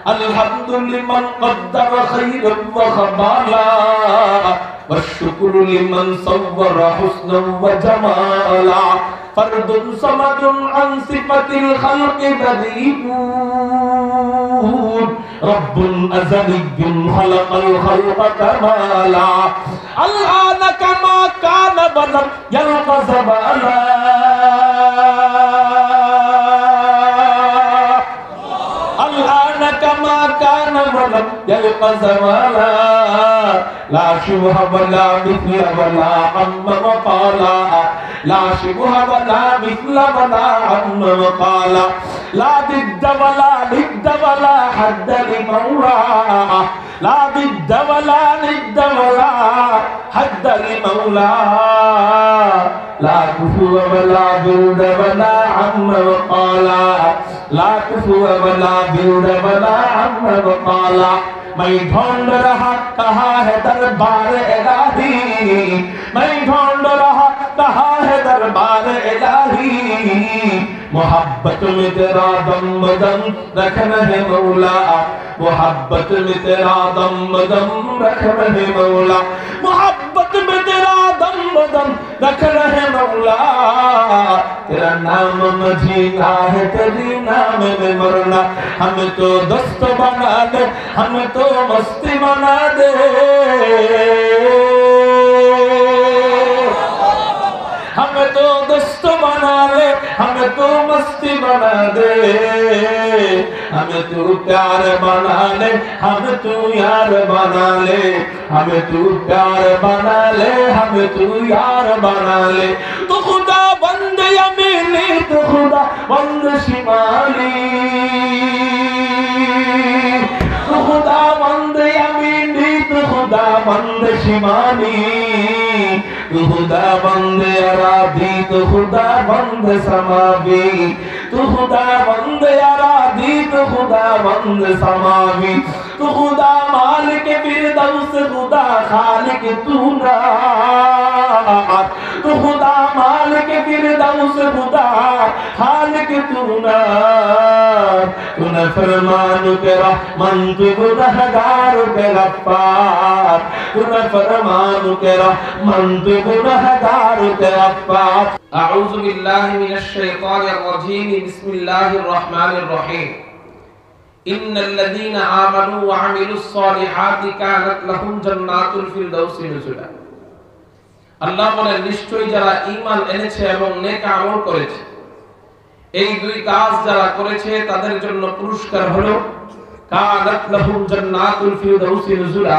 الحمد لمن قدر خيرا وخبالا والشكر لمن صور حسنا وجمالا فرد صمد عن صفة الخلق بديع رب أزلي خلق الخلق كمالا الآن كما كان ولم يلق زمانا الآن كما كان ولم يلق زمانا لا شبه ولا مثل ولا عم وقالا لا شبه ولا مثل ولا عم وقالا لا ضد ولا ند ولا حد لمولاه لا ضد ولا ند ولا حد لمولاه لا كفو ولا بلد ولا عم وقالا لا كفو ولا بلد ولا عم وقالا मैं ढूंढ रहा कहाँ है दरबार इलाही मैं ढूंढ रहा कहाँ है दरबार इलाही मोहब्बत में तेरा दम दम रखना है मौला मोहब्बत में तेरा दम दम रखना है मौला मोहब्बत में तेरा दम दम रखना है मौला तेरा नाम मदीना है तेरी नाम में मरना हमें तो दोस्त बना दे हमें तो मस्ती बना दे हमें तो दोस्त बना ले हमें तो मस्ती बना दे हमें तू प्यार बना ले हमें तू यार बना ले हमें तू प्यार बना ले हमें तू यार बना ले तो खुदा बंद यमीनी तो खुदा बंद शिमाली तो खुदा बंद यमीनी तो खुदा बंद शिमाली तू खुदा बंद अराधी तो खुदा बंद समावी तू खुदा बंद अराधी तो खुदा बंद समावी तू खुदा मालिक फिरदौस खुदा खालिक तू ना तू खुदा मालिक फिरदौस खुदा खालिक तू ना तूने फरमान के रहमान तू गुनहगार के गफ्फार तूने फरमान के रहमान तू गुनहगार के गफ्फार अऊज़ु बिल्लाहि मिनश शैतानिर रजीम बिस्मिल्लाहिर रहमानिर रहीम इन्नल्लज़ीना आमनू व अमिलुस सालिहाति कानत लहुम जन्नातुल फिरदौसि नुज़ुला আল্লাহ বলেন নিশ্চয়ই যারা ঈমান এনেছে এবং নেক আমল করেছে এই দুই কাজ যারা করেছে তাদের জন্য পুরস্কার হলো কানাত লাহুম জান্নাতুল ফিরদাউসি নুজুলা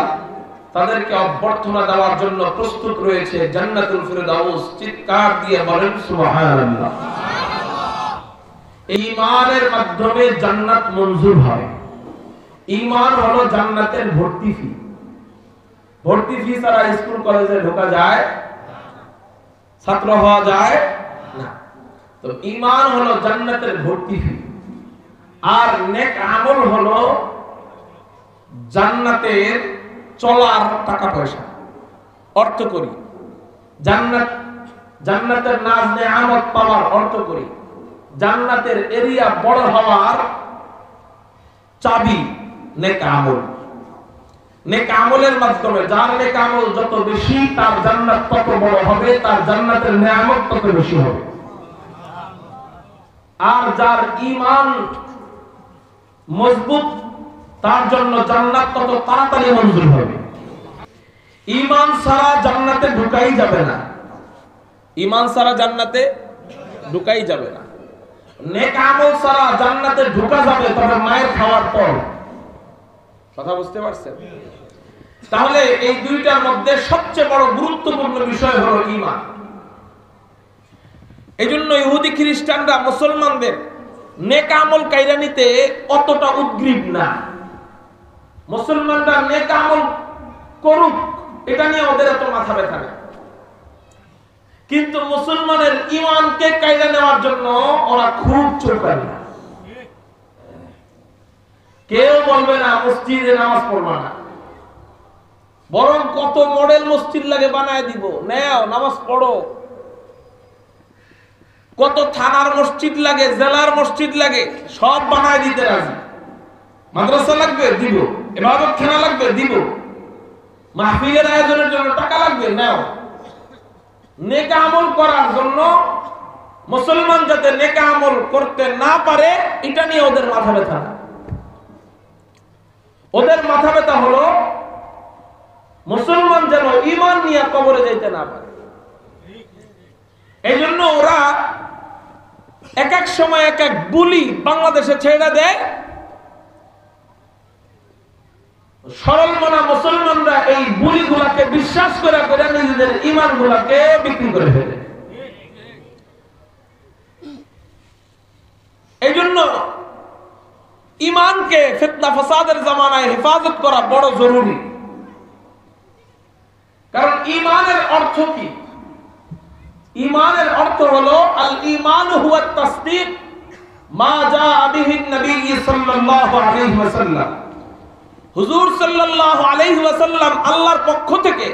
তাদেরকে অভ্যর্থনা দেওয়ার জন্য প্রস্তুত রয়েছে জান্নাতুল ফিরদাউস চিৎকার দিয়ে বলেন সুবহানাল্লাহ ঈমানের মাধ্যমে জান্নাত মঞ্জুর হয় ঈমান হলো জান্নাতের ভর্তি ফি ছাড়া স্কুল কলেজে ঢোকা যায় ছাত্র হওয়া যায় না তো ঈমান হলো জান্নাতের ভর্তি ফি আর নেক আমল হলো জান্নাতের চলার টাকা পয়সা অর্থ করি জান্নাতের নাজ নেয়ামত পাওয়ার অর্থ করি জান্নাতের এরিয়া বড় হওয়ার চাবি নেক আমল নেক আমলের মাধ্যমে যার নেক আমল যত বেশি তার জান্নাত তত বড় হবে তার জান্নাতের নেয়ামত তত বেশি হবে আর যার ঈমান মজবুত তার জন্য জান্নাত তত তাড়াতাড়ি মঞ্জুর হবে ঈমান ছাড়া জান্নাতে ঢুকাই যাবে না ঈমান ছাড়া জান্নাতে ঢুকাই যাবে না নেক আমল ছাড়া জান্নাতে ঢোকা যাবে তবে মায়ের খাওয়ার পর কথা বুঝতে পারছেন তাহলে এই দুইটার মধ্যে সবচেয়ে বড় গুরুত্বপূর্ণ বিষয় হলো ঈমান এজন্য ইহুদি খ্রিস্টানরা মুসলমানদের নেক আমল কায়রা নিতে অতটা উদ্গ্রীব না মুসলমানরা নেক আমল করুক এটা নিয়ে ওদের এত মাথা ব্যথা নেই কিন্তু মুসলমানের ঈমানকে কায়রা নেওয়ার জন্য ওরা খুব চৌকানি কেউ বলবে না মসজিদে নামাজ পড়বা না বরং কত মডেল মসজিদ লাগে বানায় দিব নাও নামাজ পড়ো কত থানার মসজিদ লাগে জেলার মসজিদ লাগে সব বানায় দিতে রাজি মাদ্রাসা লাগবে দিব, ইবাদতখানা লাগবে দিব, মাহফিলের আয়োজনের জন্য টাকা লাগবে নাও। নেক আমল করার জন্য মুসলমান যাতে নেক আমল করতে না পারে এটা নিয়ে ওদের মাথা ব্যথা। ওদের মাথা ব্যথা হলো মুসলমান যেন ঈমান নিয়ে কবরে যাইতে না পারে। এই জন্য ওরা এক এক সময় এক এক বুলি বাংলাদেশে ছেড়ে দেয়। সরল মনা মুসলমানরা এই বুলিগুলাকে বিশ্বাস করে করে নিজেদের ঈমান গুলাকে বিক্রি করে ফেলে। এই জন্য ঈমানকে ফিতনা ফাসাদের জামানায় হেফাজত করা বড় জরুরি। কারণ ঈমানের অর্থ কি? ঈমানের অর্থ হলো আল ঈমান হুয়া তাসদীক মা জাআ বিহি নবী সাল্লাল্লাহু আলাইহি ওয়াসাল্লাম। হুজুর সাল্লাল্লাহু আলাইহি ওয়াসাল্লাম আল্লাহর পক্ষ থেকে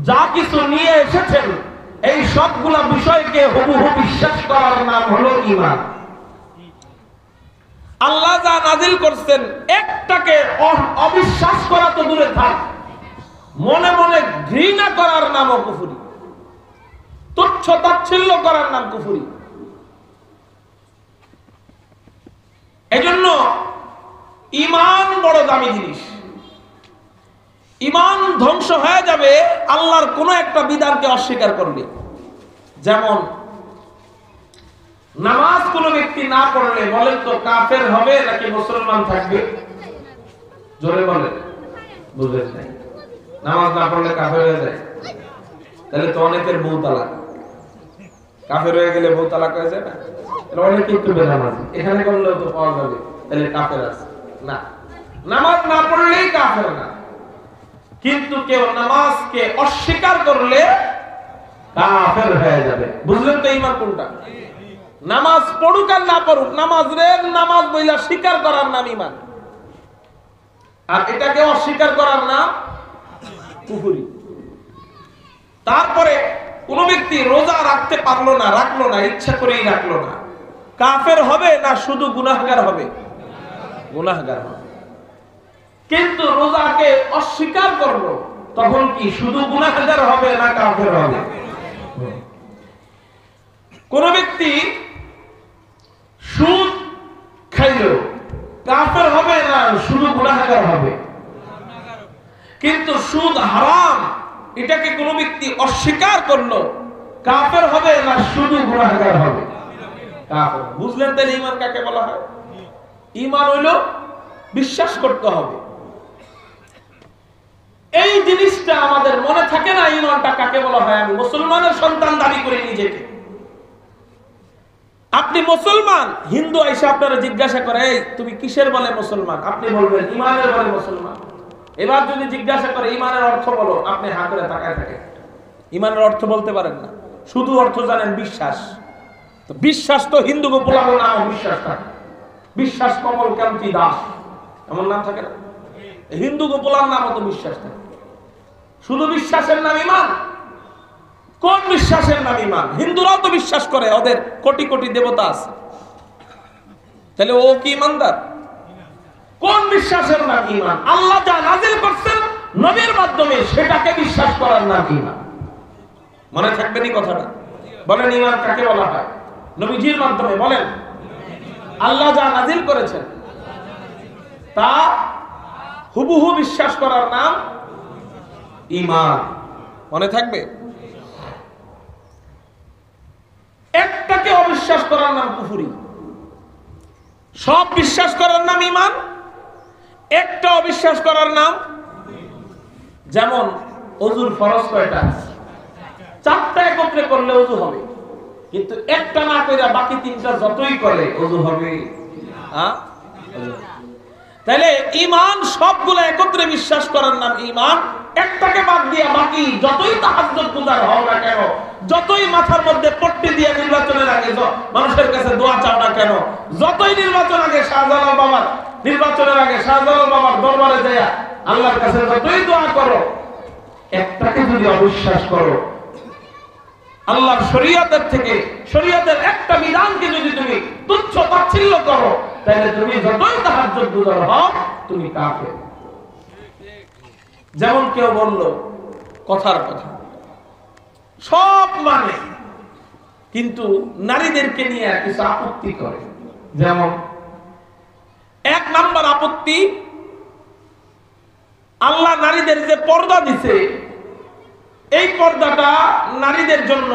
যা কিছু নিয়ে এসেছেন এই সবগুলা বিষয়কে হুবহু বিশ্বাস করার নাম হলো ঈমান। আল্লাহ যা নাজিল করছেন একটাকে অবিশ্বাস করা তো দূরে থাক, মনে মনে ঘৃণা করার নামও কুফরি, তুচ্ছ তাচ্ছিল্য করার নাম কুফরি। এজন্য ঈমান বড় দামি জিনিস। ঈমান ধ্বংস হয়ে যাবে আল্লাহর কোন একটা বিধানকে অস্বীকার করলে। যেমন নামাজ কোন ব্যক্তি না পড়লে বলেন তো কাফের হবে নাকি মুসলমান থাকবে? জোরে বলেন, বুঝেন নাই? নামাজ না পড়লে কাফের হয়ে যায়? তাহলে তো অনেকের বউ তালাক। কাফের হয়ে গেলে বউ তালাক হয়ে যায় না? অনেকে একটু বেনামাজ এখানে করলেও তো পাওয়া যাবে, তাহলে কাফের আছে না। নামাজ না পড়লেই কাফের না, কিন্তু কেউ নামাজকে অস্বীকার করলে কাফের হয়ে যাবে। বুঝলেন তো ঈমান কোনটা? নামাজ পড়ুক আর না পড়ুক, নামাজ বইলা স্বীকার করার নাম ঈমান, আর এটাকে অস্বীকার করার নাম কুফরি। তারপরে কোন ব্যক্তি রোজা রাখতে পারলো না, রাখলো না, ইচ্ছা করেই রাখলো না, কাফের হবে না শুধু গুনাহগার হবে? গুনাহগার হবে। কিন্তু রোজাকে অস্বীকার করলো তখন কি শুধু গুনাহগার হবে না কাফের হবে? কোন ব্যক্তি সুদ খাইলো কাফের হবে না শুধু গুনাহগার হবে? কিন্তু সুদ হারাম এটাকে কোন ব্যক্তি অস্বীকার করলো কাফের হবে না শুধু গুনাহগার হবে? কাফের। বুঝলেন তাহলে ঈমান কাকে বলা হয়? ঈমান হইল বিশ্বাস করতে হবে। এই জিনিসটা আমাদের মনে থাকে না, ঈমানটা কাকে বলা হয়। আমি মুসলমানের সন্তান দাবি করি নিজেকে। আপনি মুসলমান, হিন্দু আইসা আপনারা জিজ্ঞাসা করে এই তুমি কিসের বলে মুসলমান, আপনি বলবেন ঈমানের বলে মুসলমান। এবার যদি জিজ্ঞাসা করে ঈমানের অর্থ বলো, আপনি হা করে তাকায় থাকেন। ঈমানের অর্থ বলতে পারেন না, শুধু অর্থ জানেন বিশ্বাস। তো বিশ্বাস তো হিন্দু গোপলানো নাম বিশ্বাস থাকে। বিশ্বাস কমল কান্তি দাস এমন নাম থাকে না? হিন্দু গোপলার নাম তো বিশ্বাস থাকে। শুধু বিশ্বাসের নাম ঈমান? কোন বিশ্বাসের নাম ঈমান? হিন্দুরাও তো বিশ্বাস করে ওদের কোটি কোটি দেবতা আছে, তাহলে ও কি ঈমানদার? কোন বিশ্বাসের নাম ঈমান? আল্লাহ যা নাজিল করছেন নবীর মাধ্যমে সেটাকে বিশ্বাস করার নাম ঈমান। মনে থাকবে নি কথাটা? বলেন ঈমান কাকে বলা হয়? নবীজির মাধ্যমে বলেন আল্লাহ যা নাজিল করেছেন তা হুবহু বিশ্বাস করার নাম ঈমান। মনে থাকবে? একটাকে অবিশ্বাস করার নাম কুফরি। সব বিশ্বাস করার নাম ঈমান, একটা অবিশ্বাস করার নাম। যেমন ওযুর ফরজ কয়টা? চারটা একত্রে করলে ওযু হবে, কিন্তু একটা না কইরা বাকি তিনটা যতই করে ওযু হবে? তাহলে ঈমান সবগুলো একত্রে বিশ্বাস করার নাম ঈমান। একটাকে বাদ দিয়ে বাকি যতই তাহাজ্জুদ গুজার হও না কেন, যতই মাথার মধ্যে পট্টি দিয়ে নির্বাচনের আগে মানুষের কাছে দোয়া চাও না কেন, যতই নির্বাচন আগে শাহজালাল বাবার নির্বাচনের আগে শাহজালাল বাবার দরবারে যায় আল্লাহর কাছে যতই দোয়া করো, একটাকে যদি অবিশ্বাস করো, আল্লাহর শরীয়তের থেকে শরীয়তের একটা বিধানকে যদি তুমি তুচ্ছ তাচ্ছিল্য করো, তাহলে তুমি যতই তাহাজ্জুদ গুজার হও তুমি কাফের। যেমন কেউ বলল কথার কথা সব মানে, কিন্তু নারীদেরকে নিয়ে কিছু আপত্তি করে। যেমন এক নাম্বার আপত্তি, আল্লাহ নারীদের যে পর্দা দিছে এই পর্দাটা নারীদের জন্য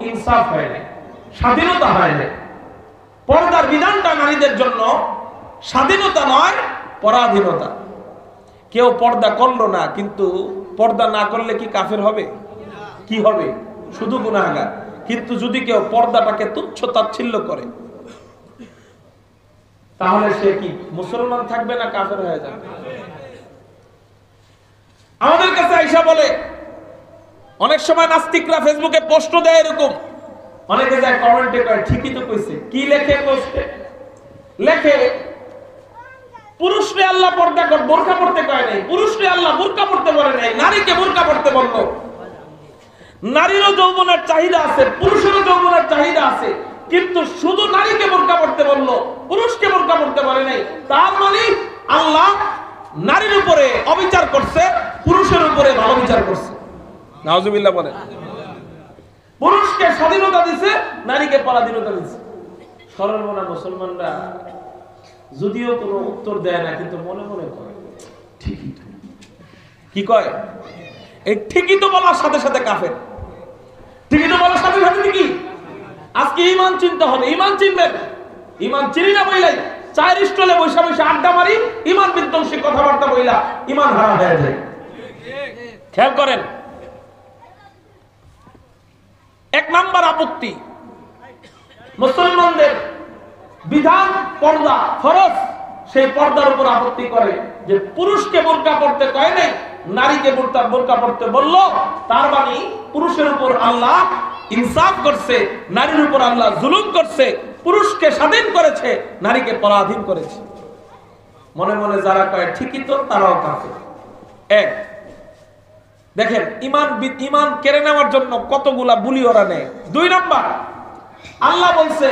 ইনসাফ হয় না, স্বাধীনতা হয় না। পর্দার বিধানটা নারীদের জন্য স্বাধীনতা নয়, পরাধীনতা। কেউ পর্দা করলো না, কিন্তু পর্দা না করলে কি কাফের হবে? কি হবে? শুধু গুনাহগার। কিন্তু যদি কেউ পর্দাটাকে তুচ্ছ তাচ্ছিল্য করে, তাহলে সে কি মুসলমান থাকবে না কাফের হয়ে যাবে? আমাদের কাছে আইসা বলে, অনেক সময় নাস্তিকরা ফেসবুকে পোস্ট দেয় এরকম, অনেকে যায় কমেন্টে কয় ঠিকই তো কইছে। কি লেখে পোস্টে? লেখে পুরুষরে আল্লাহ পর্দা কর, বোরকা পড়তে কয় নাই, পুরুষরে আল্লাহ বোরকা পড়তে বলে নাই, নারীকে বোরকা পড়তে বললো। নারীরও যৌবনের চাহিদা আছে, পুরুষেরও যৌবনের চাহিদা আছে, কিন্তু শুধু নারীকে বোরকা পড়তে বললো, পুরুষকে বোরকা পড়তে বলে নাই। তার মানে আল্লাহ নারীর উপরে অবিচার করছে, পুরুষের উপরে ভালো বিচার করছে। নাউজুবিল্লাহ বলেন। পুরুষকে স্বাধীনতা দিছে, নারীকে পরাধীনতা দিছে। সরল মনা মুসলমানরা যদিও কোনো উত্তর দেয় না, কিন্তু মনে মনে কয় ঠিকই তো। কি কয়? এই ঠিকই তো বলার সাথে সাথে কাফের। ঠিকই তো বলার সাথে সাথে কি? আজকে ঈমান চিনতে হবে। ঈমান চিনবেন, ঈমান চিনি না বইলাই চায়ের স্টলে বসে বসে আড্ডা মারি, ঈমান বিধ্বংসী কথাবার্তা বইলা ঈমান হারা হয়ে যায়। খেয়াল করেন, এক নাম্বার আপত্তি, মুসলমানদের বিধান পর্দা ফরজ, সেই পর্দার উপর আপত্তি করে যে পুরুষকে বোরকা পড়তে কয় নাই, নারীকে বোরকা পড়তে বললো। তার মানে পুরুষের উপর আল্লাহ ইনসাফ করছে, নারীর উপর আল্লাহ জুলুম করছে, পুরুষকে স্বাধীন করেছে, নারীকে পরাধীন করেছে। মনে মনে যারা কয় ঠিকই তো, তারাও কাফের। এক, দেখেন ঈমান কেড়ে নেওয়ার জন্য কতগুলা বুলি ওরা নেয়। দুই নাম্বার, আল্লাহ বলছে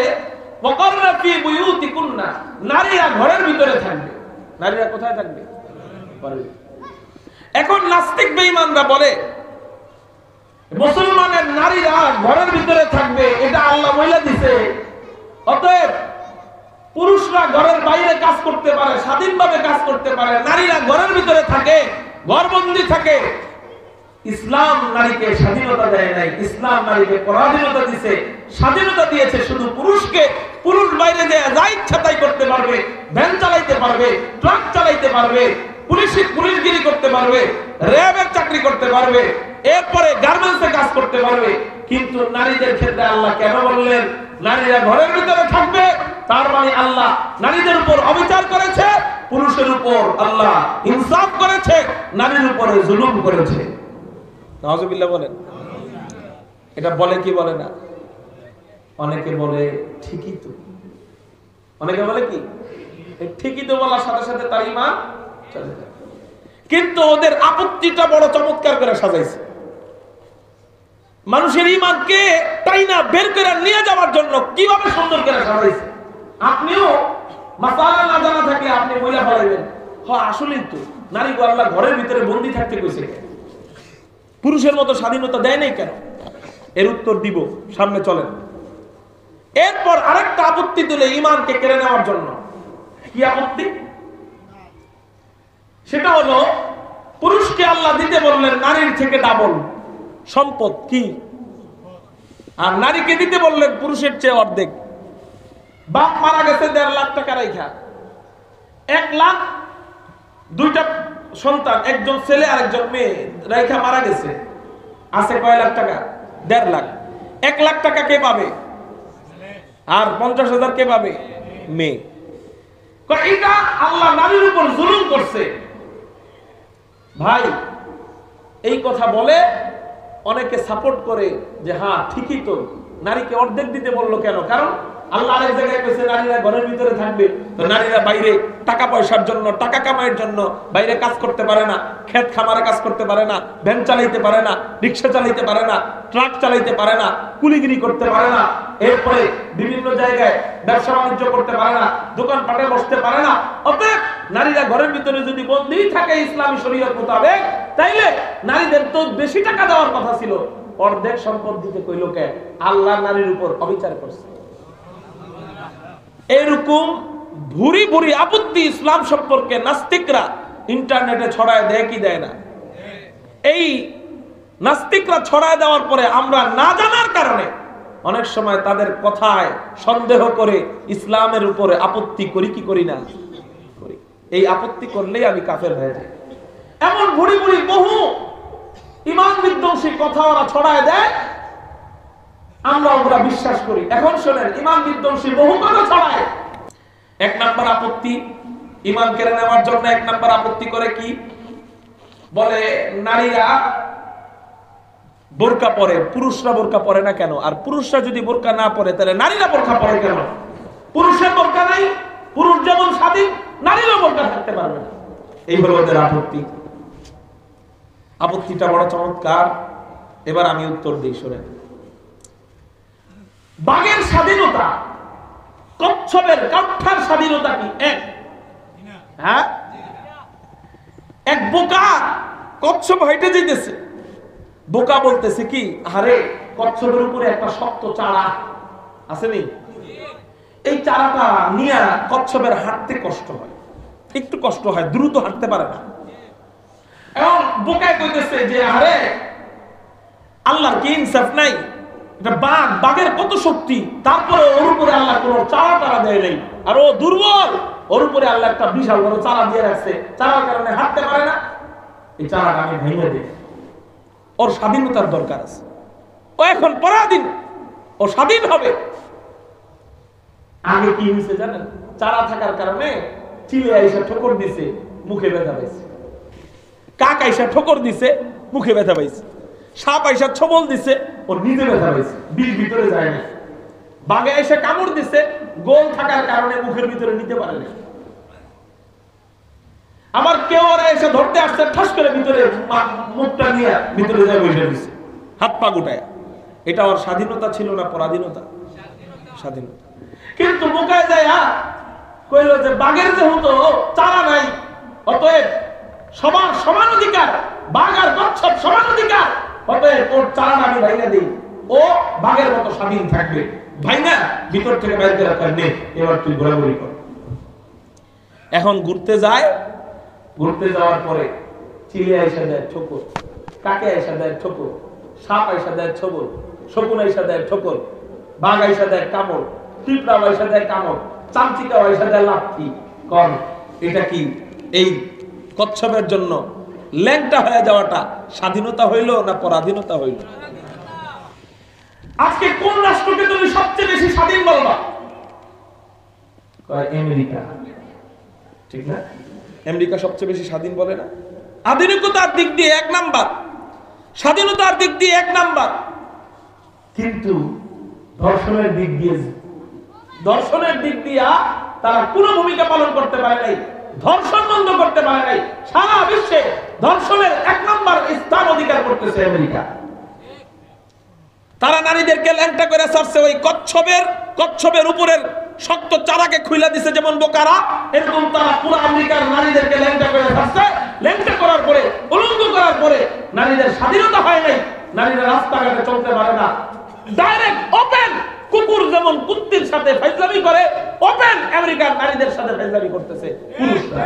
ওয়াকারনা ফি বুয়ুতিকুন্না, নারীরা ঘরের ভিতরে থাকবে। নারীরা কোথায় থাকবে? এখন নাস্তিক বেঈমানরা বলে মুসলমানের নারীরা ঘরের ভিতরে থাকবে, এটা আল্লাহ বলে দিয়েছে, অতএব পুরুষরা ঘরের বাইরে কাজ করতে পারে, স্বাধীনভাবে কাজ করতে পারে, নারীরা ঘরের ভিতরে থাকে, ঘরবন্দি থাকে। ইসলাম নারীকে স্বাধীনতা দেয় নাই, ইসলাম নারীকে পরাধীনতা দিয়েছে। স্বাধীনতা দিয়েছে শুধু পুরুষকে। পুরুষ বাইরে যায় যা ইচ্ছা তাই করতে পারবে, ভ্যান চালাইতে পারবে, ট্রাক চালাইতে পারবে, পুলিশগিরি করতে পারবে, র্যাবের চাকরি করতে পারবে, এরপরে গার্মেন্টসে কাজ করতে পারবে। কিন্তু নারীদের ক্ষেত্রে আল্লাহ কেন বললেন নারীরা ঘরের ভিতরে থাকবে? তার মানে আল্লাহ নারীদের উপর অবিচার করেছে, পুরুষের উপর আল্লাহ ইনসাফ করেছে, নারীর উপরে জুলুম করেছে। নাউজুবিল্লাহ বলেন। এটা বলে কি বলে না? অনেকে বলে ঠিকই তো। অনেকে বলে কি ঠিকই তো বলার সাথে সাথে তার ঈমান চলে যায়। কিন্তু ওদের আপত্তিটা বড় চমৎকার করে সাজাইছে। মানুষের ঈমানকে টাইনা বের করে নিয়ে যাওয়ার জন্য কিভাবে সুন্দর করে সাজাইছে। আপনিও মাসালা না জানা থাকলে আপনি বইলা ফেলাইবেন, হ্যাঁ আসলেই তো নারী গো আল্লাহ ঘরের ভিতরে বন্দী থাকতে কইছে, পুরুষের মতো স্বাধীনতা দেয় নাই কেন? এর উত্তর দিব, সামনে চলেন। এরপর আরেকটা আপত্তি তুলে ঈমানকে কেড়ে নেওয়ার জন্য। কি আপত্তি? সেটা হলো পুরুষকে আল্লাহ দিতে বললেন নারীর থেকে ডাবল সম্পদ, কি? আর নারীকে দিতে বললেন পুরুষের চেয়ে অর্ধেক। বাপ মারা গেছে 1.5 লাখ টাকা রাইখা, 1 লাখ, দুইটা সন্তান, একজন ছেলে আর একজন মেয়ে রাইখা মারা গেছে, আছে কয় লাখ টাকা? 1.5 লাখ। 1 লাখ টাকা কে পাবে? আর 50,000 কে পাবে? মেয়ে। এটা আল্লাহ নারীর উপর জুলুম করছে। ভাই এই কথা বলে অনেকে সাপোর্ট করে যে হ্যাঁ ঠিকই তো, নারীকে অর্ধেক দিতে বললো কেন? কারণ আল্লাহ আরেক জায়গায় কইছে নারীরা ঘরের ভিতরে থাকবে, তো নারীরা বাইরে টাকা পয়সার জন্য, টাকা কামাইয়ের জন্য বাইরে কাজ করতে পারে না, ক্ষেত খামারে কাজ করতে পারে না, ভ্যান চালাইতে পারে না, রিক্সা চালাইতে পারে না, ট্রাক চালাইতে পারে না, কুলিগিরি করতে পারে না, এরপরে বিভিন্ন জায়গায় ব্যবসা বাণিজ্য করতে পারে না, দোকানপাটে বসতে পারে না। অতএব নারীরা ঘরের ভিতরে যদি বন্দী থাকে ইসলামী শরীয়ত মোতাবেক, তাইলে নারীদের তো বেশি টাকা দেওয়ার কথা ছিল, অর্ধেক সম্পদ দিতে কইল কে? আল্লাহ নারীর উপর অবিচার করছে। এরকম ভুরি ভুরি আপত্তি ইসলাম সম্পর্কে নাস্তিকরা ইন্টারনেটে ছড়ায় দেয় কি দেয় না? এই নাস্তিকরা ছড়ায় দেওয়ার পরে আমরা না জানার কারণে অনেক সময় তাদের কথায় সন্দেহ করে ইসলামের উপরে আপত্তি করি কি করি না? করি। এই আপত্তি করলেই আমি কাফের হয়ে যাই। এমন ভুরি ভুরি বহু ঈমান বিধ্বংসী কথা ওরা ছড়ায় দেয়, আমরা ওরা বিশ্বাস করি। এখন শোনেন, ঈমান বিধ্বংসী বহু কথা ছড়ায়। এক নাম্বার আপত্তি, ঈমান কেড়ে নেওয়ার জন্য এক নাম্বার আপত্তি করে কি বলে? নারীরা বোরকা পরে, পুরুষরা বোরকা পরে না কেন? আর পুরুষরা যদি বোরকা না পরে তাহলে নারীরা বোরকা পরে কেন? পুরুষের বোরকা নাই, পুরুষ যেমন স্বাধীন, নারীরও বোরকা থাকতে পারবে না। এই হলো ওদের আপত্তি। আপত্তিটা বড় চমৎকার। এবার আমি উত্তর দিই, শোনেন। বাঘের স্বাধীনতা, কচ্ছপের কাঠের স্বাধীনতা কি এক? হ্যাঁ, এক বোকা কচ্ছপ হাইটে যেতেছে, বোকা বলতেছে কি, আরে কচ্ছপের উপরে একটা শক্ত চারা আসেনি, এই চারাটা নিয়ে কচ্ছপের হাঁটতে কষ্ট হয়, একটু কষ্ট হয়, দ্রুত হাঁটতে পারে না। এবং বোকায় কইতেছে যে আরে আল্লাহর কি ইনসাফ নাই? এটা বাঘ, বাঘের কত শক্তি, তারপরে ওর উপরে আল্লাহ কোনো চারা টারা দেয় নাই, আর ও দুর্বল, ওর উপরে আল্লাহ একটা বিশাল বড় চারা দিয়ে রাখছে, চারার কারণে হাঁটতে পারে না, এই চারাটা আমি ভেঙে দিই। ওর স্বাধীনতার দরকার আছে, ও এখন পরাধীন, ও স্বাধীন হবে। আগে কি হয়েছে জানেন? চারা থাকার কারণে চিলে আইসা ঠোকর দিছে, মুখে ব্যথা পাইছে। কাক আইসা ঠোকর দিছে, মুখে ব্যথা পাইছে। সাপ আইসা ছবল দিছে, ওর নিজে ব্যথা পাইছে, বিষ ভিতরে যায় না। বাঘে আইসা কামড় দিছে, গোল থাকার কারণে মুখের ভিতরে নিতে পারে না। আবার কেউ ওরা এসে ধরতে আসছে, ঠাস করে ভিতরে মুখটা নিয়ে ভিতরে যায় বসে দিছে, হাত পা গুটায়। এটা ওর স্বাধীনতা ছিল না পরাধীনতা? স্বাধীনতা। কিন্তু বোকায় যায় কইল যে বাঘের যেহেতু চারা নাই, অতএব সবার সমান অধিকার, বাঘ আর কচ্ছপ সমান অধিকার, অতএব ওর চারাটা আমি ভাইনা দিই, ও বাঘের মতো স্বাধীন থাকবে। ভাইনা ভিতর থেকে বাইরে রাখার নেই, এবার তুই ঘোরাঘুরি কর। এখন ঘুরতে যায়, ঘুরতে যাওয়ার পরে চিলে আইসা দেয় ঠোকর, কাকে আইসা দেয় ঠোকর, সাপ আইসা দেয় ছবল, শকুন আইসা দেয় ঠোকর, বাঘ আইসা দেয় কামড়, পিঁপড়া আইসা দেয় কামড়, চামচিকা আইসা দেয় লাথি। কর, এটা কি এই কচ্ছপের জন্য ল্যাংটা হয়ে যাওয়াটা স্বাধীনতা হইল না পরাধীনতা হইল? আজকে কোন রাষ্ট্রকে তুমি সবচেয়ে বেশি স্বাধীন বলবা? আমেরিকা, ঠিক না? আমেরিকা সবচেয়ে বেশি স্বাধীন বলে না? আধুনিকতার দিক দিয়ে এক নাম্বার, স্বাধীনতার দিক দিয়ে এক নাম্বার, কিন্তু ধর্ষণের দিক দিয়ে, ধর্ষণের দিক দিয়ে তারা কোনো ভূমিকা পালন করতে পারে নাই, ধর্ষণ বন্ধ করতে পারে নাই। সারা বিশ্বে ধর্ষণের এক নাম্বার স্থান অধিকার করতেছে আমেরিকা। তারা নারীদেরকে ল্যাংটা করে ছাড়ছে, ওই কচ্ছপের উপরের শক্ত চারাকে খুইলা দিছে যেমন বোকারা, এরকম তারা পুরো আমেরিকার নারীদেরকে ল্যাংটা করে ছাড়ছে। ল্যাংটা করার পরে, উলঙ্গ করার পরে নারীদের স্বাধীনতা হয় নাই, নারীরা রাস্তাঘাটে চলতে পারে না। ডাইরেক্ট ওপেন, কুকুর যেমন কুত্তির সাথে ফাইজলামি করে, ওপেন আমেরিকার নারীদের সাথে ফাইজলামি করতেছে পুরুষরা।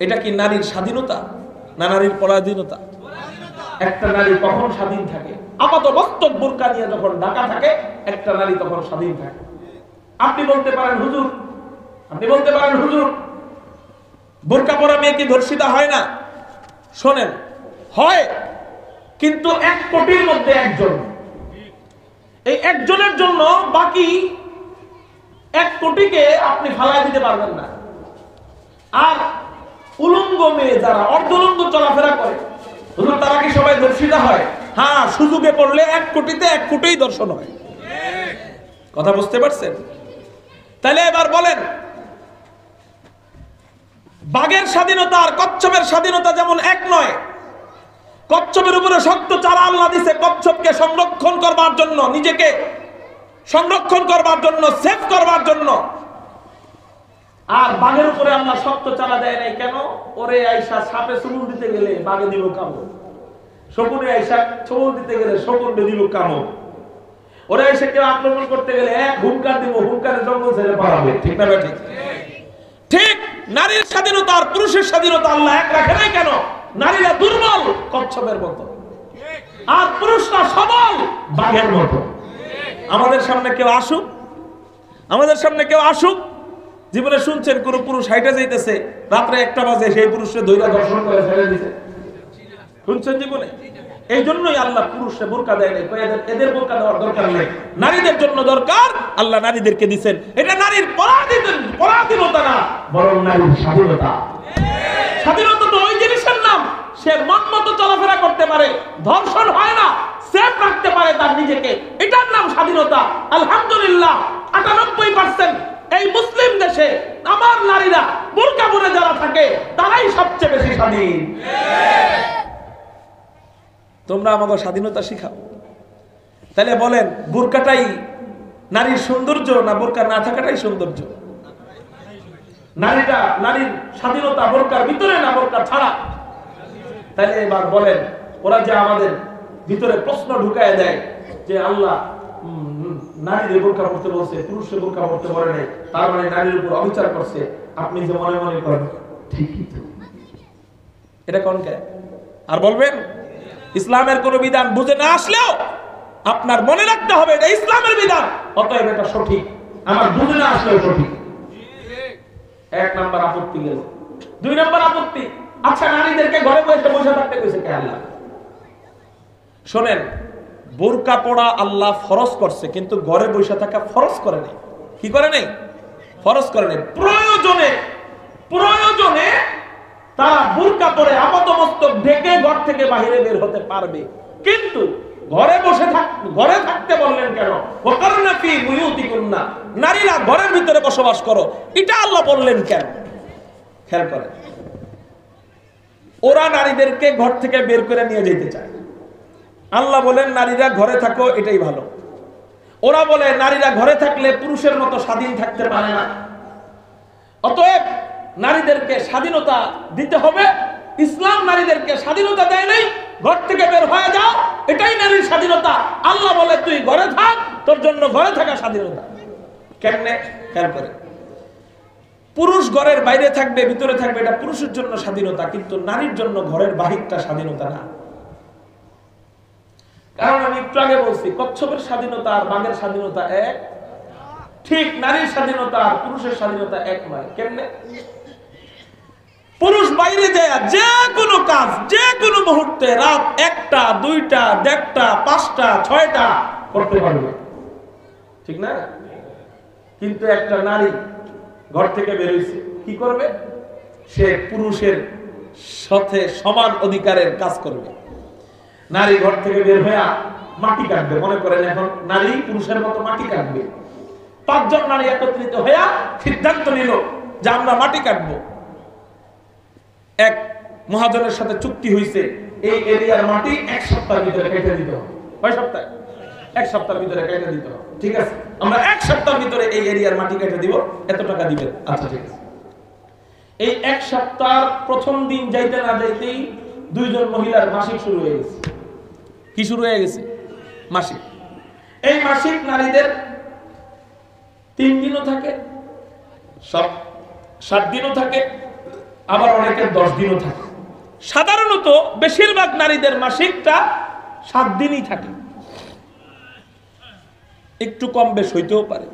এটা কি নারীর স্বাধীনতা না নারীর পরাধীনতা? একটা নারী কখন স্বাধীন থাকে? আপাত বাস্তব বোরকা নিয়ে যখন ঢাকা থাকে, একটা নারী তখন স্বাধীন থাকে। আপনি বলতে পারেন হুজুর, আপনি বলতে পারেন হুজুর বোরকা পরা মেয়ে কি ধর্ষিতা হয় না? শোনেন, হয়, কিন্তু 1 কোটির মধ্যে একজন। এই একজনের জন্য বাকি 1 কোটিকে আপনি ফালায় দিতে পারবেন না। আর উলঙ্গ মেয়ে যারা অর্ধলঙ্গ চলাফেরা করে, হুজুর তারা কি সবাই ধর্ষিতা হয়? হ্যাঁ, সুযোগে পড়লে 1 কোটিতে 1 কোটিই দর্শন হয়। কথা বুঝতে পারছেন? তাহলে এবার বলেন, বাঘের স্বাধীনতা আর কচ্ছপের স্বাধীনতা যেমন এক নয়, কচ্ছপের উপরে শক্ত চারা আল্লাহ দিছে কচ্ছপকে সংরক্ষণ করবার জন্য, নিজেকে সংরক্ষণ করবার জন্য, সেভ করবার জন্য। আর বাঘের উপরে আল্লাহ শক্ত চারা দেয় নাই কেন? ওরে আইসা সাপে চুমুল দিতে গেলে বাঘে দিব কামড়, শকুনে আইসা চুমুল দিতে গেলে শকুনে দিব কামড়, ওরে আইসা কেউ আক্রমণ করতে গেলে এক হুঙ্কার দিব, হুঙ্কারে জঙ্গল ছেড়ে পালাবে। ঠিক না ঠিক? ঠিক নারীর স্বাধীনতা আর পুরুষের স্বাধীনতা আল্লাহ এক রাখে নাই কেন? নারীরা দুর্বল কচ্ছপের মতো, আর পুরুষরা সবল বাঘের মতো। আমাদের সামনে কেউ আসুক, আমাদের সামনে কেউ আসুক, জীবনে শুনছেন কোন পুরুষ হাইটে যাইতেছে, রাত্রে 1টা বাজে সেই পুরুষকে ধৈর্য দর্শন করে ছেড়ে দিছে? শুনছেন জীবনে? এই জন্যই আল্লাহ পুরুষে বোরকা দেয় নাই, এদের বোরকা দেওয়ার দরকার নেই, নারীদের জন্য দরকার, আল্লাহ নারীদেরকে দিচ্ছেন। এটা নারীর পরাধীনতা না, বরং নারীর স্বাধীনতা। স্বাধীনতা তো ওই জিনিসের নাম, সে মন মতো চলাফেরা করতে পারে, ধর্ষণ হয় না, সেফ রাখতে পারে তার নিজেকে, এটার নাম স্বাধীনতা। আলহামদুলিল্লাহ 98% এই মুসলিম দেশে আমার নারীরা বোরকা পরে যারা থাকে তারাই সবচেয়ে বেশি স্বাধীন। তোমরা আমাকে স্বাধীনতা শিখাও। তাহলে বলেন বোরকাটাই নারীর সৌন্দর্য না বোরকা না থাকাটাই সৌন্দর্য? নারীর স্বাধীনতা বোরকার ভিতরে না বোরকা ছাড়া? তাহলে এবার বলেন, ওরা যে আমাদের ভিতরে প্রশ্ন ঢুকায় দেয় যে আল্লাহ নারীদের বোরকা পড়তে বলছে, পুরুষের বোরকা পড়তে বলে নাই, তার মানে নারীর উপর অবিচার করছে, আপনি যে মনে মনে করেন ঠিকই তো, এটা কোন কে? আর বলবেন ইসলামের কোন বিধান বুঝে না আসলেও আপনার মনে রাখতে হবে এটা ইসলামের বিধান, অতএব এটা সঠিক, আমার বুঝে না আসলেও সঠিক। 1 নাম্বার আপত্তি গেল। 2 নাম্বার আপত্তি, আচ্ছা নারীদেরকে ঘরে বসে থাকতে কইছে কে? আল্লাহ। শোনেন, বোরকা পড়া আল্লাহ ফরজ করছে, কিন্তু ঘরে বসে থাকা ফরজ করে নাই। কি করে নাই? ফরজ করে নাই। প্রয়োজনে তারা বোরকা পরে আপাতমস্তক ঢেকে ঘর থেকে বাইরে বের হতে পারবে, কিন্তু ঘরে থাকতে বললেন কেন? ওয়াকারনা ফি বুয়ুতিকুন্না, নারীরা ঘরের ভিতরে বসবাস করো, এটা আল্লাহ বললেন কেন? খেয়াল করেন, ওরা নারীদেরকে ঘর থেকে বের করে নিয়ে যেতে চায়, আল্লাহ বলেন নারীরা ঘরে থাকো, এটাই ভালো। ওরা বলে নারীরা ঘরে থাকলে পুরুষের মতো স্বাধীন থাকতে পারে না, অতএব নারীদেরকে স্বাধীনতা দিতে হবে। ইসলাম নারীদেরকে স্বাধীনতা দেয় নাই, ঘর থেকে বের হয়ে যাও, এটাই নারীর স্বাধীনতা। আল্লাহ বলে তুই ঘরে থাক, তোর জন্য ঘরে থাকা স্বাধীনতা। কেমনে? খেয়াল করে, পুরুষ ঘরের বাইরে থাকবে, ভিতরে থাকবে, এটা পুরুষের জন্য স্বাধীনতা, কিন্তু নারীর জন্য ঘরের বাহিরটা স্বাধীনতা না। কারণ আমি একটু আগে বলছি কচ্ছপের স্বাধীনতা আর বাঘের স্বাধীনতা এক, ঠিক নারীর স্বাধীনতা আর পুরুষের স্বাধীনতা এক নয়। কেমনে? পুরুষ বাইরে যায় যে কোনো কাজ যে কোনো মুহূর্তে রাত 1টা 2টা 1:30 5টা 6টা করতে পারবে, ঠিক না? কিন্তু একটা নারী ঘর থেকে বের হইছে, কি করবে? সে পুরুষের সাথে সমান অধিকারের কাজ করবে। নারী ঘর থেকে বের হয়ে মাটি কাটবে, মনে করেন এখন নারী পুরুষের মতো মাটি কাটবে। 5 জন নারী একত্রিত হয়ে সিদ্ধান্ত নিল যে আমরা মাটি কাটবো। এক মহাজনের সাথে চুক্তি হয়েছে, এই এরিয়ার মাটি 1 সপ্তাহের ভিতরে কেটে দিতে হবে। কয় সপ্তাহ? 1 সপ্তাহের ভিতরে কেটে দিতে হবে। ঠিক আছে, আমরা 1 সপ্তাহের ভিতরে এই এরিয়ার মাটি কেটে দিব, এত টাকা দিবেন। আচ্ছা ঠিক আছে। এই 1 সপ্তাহের প্রথম দিন যাইতে না যাইতেই 2 জন মহিলার মাসিক শুরু হয়ে গেছে। কি শুরু হয়ে গেছে? মাসিক। এই মাসিক নারীদের 3 দিনও থাকে, সব 7 দিনও থাকে, আবার অনেকের 10 দিনও থাকে। সাধারণত বেশিরভাগ নারীদের মাসিকটা 7 দিনই থাকে, একটু কম বেশ হইতেও পারে।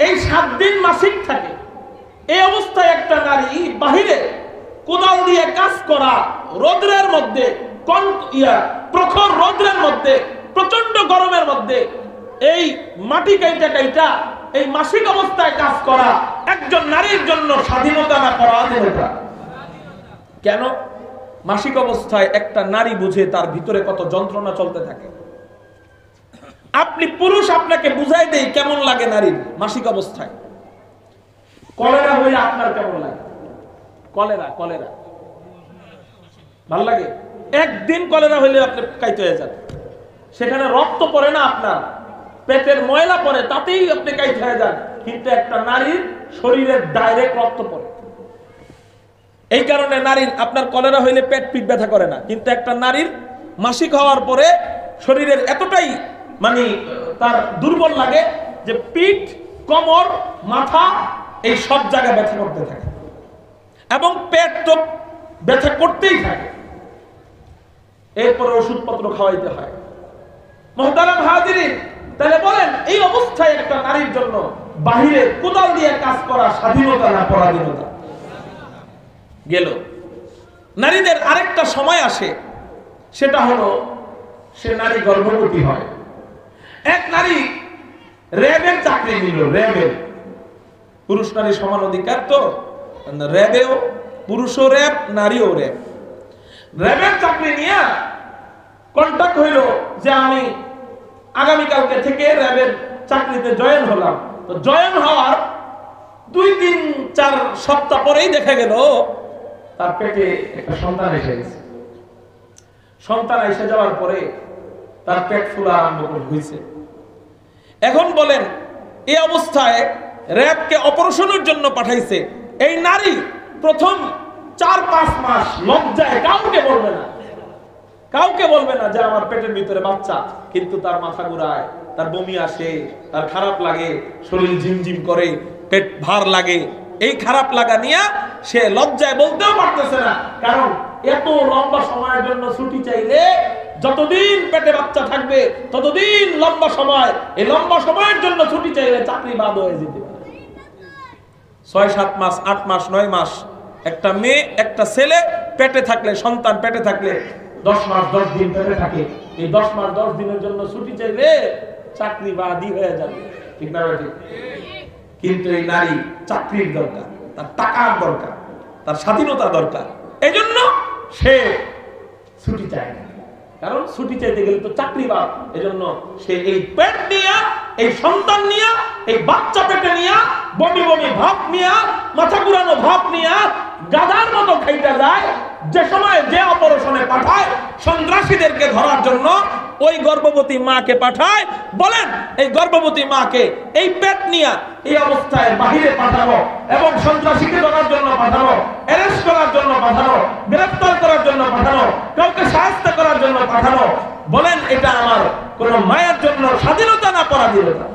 এই 7 দিন মাসিক থাকে। এই অবস্থায় একটা নারী বাহিরে কোদাল দিয়ে কাজ করা, রোদ্রের মধ্যে, প্রখর রোদ্রের মধ্যে, প্রচন্ড গরমের মধ্যে এই মাটি কাইটা এই মাসিক অবস্থায় কাজ করা একজন নারীর জন্য স্বাধীনতা না পরাধীনতা? কেন? মাসিক অবস্থায় একটা নারী বুঝে তার ভিতরে কত যন্ত্রণা চলতে থাকে। আপনি পুরুষ, আপনাকে বুঝাই দেই কেমন লাগে নারীর মাসিক অবস্থায়। কলেরা হইলে আপনার কেমন লাগে? কলেরা ভাল লাগে? একদিন কলেরা হইলে আপনি কাইতে হয়ে যান, সেখানে রক্ত পড়ে না, আপনার পেটের ময়লা পড়ে, তাতেই আপনি কাইতে হয়ে যান। কিন্তু একটা নারীর শরীরের ডাইরেক্ট রক্ত পড়ে। এই কারণে নারীর আপনার কলেরা হইলে পেট পিঠ ব্যথা করে না, কিন্তু একটা নারীর মাসিক হওয়ার পরে শরীরের এতটাই মানে তার দুর্বল লাগে যে পিঠ, কোমর, মাথা এই সব জায়গায় ব্যথা করতে থাকে এবং পেট তো ব্যথা করতেই থাকে। এরপরে ওষুধপত্র খাওয়াইতে হয়। মুহতারাম হাজিরিন, তাহলে বলেন এই অবস্থায় একটা নারীর জন্য বাহিরে কোদাল দিয়ে কাজ করা স্বাধীনতা না পরাধীনতা? গেল। নারীদের আরেকটা সময় আসে, সেটা হলো সে নারী গর্ভবতী হয়। এক নারী র্যাবের চাকরি নিল, র্যাবের, পুরুষ নারী সমান অধিকার, তো র্যাবেও পুরুষও র্যাব, নারীও র্যাব। র্যাবের চাকরি নিয়ে কন্টাক্ট হইল যে আমি আগামীকালকে থেকে র্যাবের চাকরিতে জয়েন হলাম। তো জয়েন হওয়ার 2-3-4 সপ্তাহ পরেই দেখা গেল তার পেটে একটা সন্তান এসে গেছে। সন্তান এসে যাওয়ার পরে তার পেট ফুলা আরম্ভ হয়েছে। এখন বলেন এই অবস্থায় র্যাবকে অপারেশনের জন্য পাঠাইছে। এই নারী প্রথম 4-5 মাস লজ্জায় কাউকে বলবে না, কাউকে বলবে না যে আমার পেটের ভিতরে বাচ্চা, কিন্তু তার মাথা ঘুরায়, তার বমি আসে, তার খারাপ লাগে, শরীর ঝিমঝিম করে, পেট ভার লাগে। এই খারাপ লাগা নিয়ে সে লজ্জায় বলতেও পারতেছে না, কারণ এত লম্বা সময়ের জন্য ছুটি চাইলে যতদিন পেটে বাচ্চা থাকবে ততদিন লম্বা সময়, এই লম্বা সময়ের জন্য ছুটি চাইলে চাকরি বাদ হয়ে যেতে পারে। 6-7 মাস, 8 মাস, 9 মাস একটা মেয়ে একটা ছেলে পেটে থাকলে, সন্তান পেটে থাকলে 10 মাস 10 দিন পেটে থাকে, এই 10 মাস 10 দিনের জন্য ছুটি চাইলে চাকরি বাদই হয়ে যাবে, ঠিক না ঠিক? কিন্তু এই নারী চাকরির দরকার, তার টাকার দরকার, তার স্বাধীনতা দরকার, এই জন্য সে ছুটি চায় না। কারণ ছুটি চাইতে গেলে তো চাকরি বাদ, এই জন্য সে এই পেট নিয়ে, এই সন্তান নিয়ে, এই বাচ্চা পেটে নিয়ে, বমি বমি ভাব নিয়ে, মাথা ঘুরানো ভাব নিয়ে গাধার মতো খাইতে যায়। যে সময় যে অপারেশনে পাঠায় সন্ত্রাসীদেরকে ধরার জন্য, ওই গর্ভবতী মাকে পাঠায়। বলেন এই গর্ভবতী মাকে এই পেট নিয়ে এই অবস্থায় বাহিরে পাঠানো এবং সন্ত্রাসীকে ধরার জন্য পাঠানো, অ্যারেস্ট করার জন্য পাঠানো, গ্রেফতার করার জন্য পাঠানো, কাউকে সাহায্য করার জন্য পাঠানো, বলেন এটা আমার কোন মায়ের জন্য স্বাধীনতা না পরাধীনতা?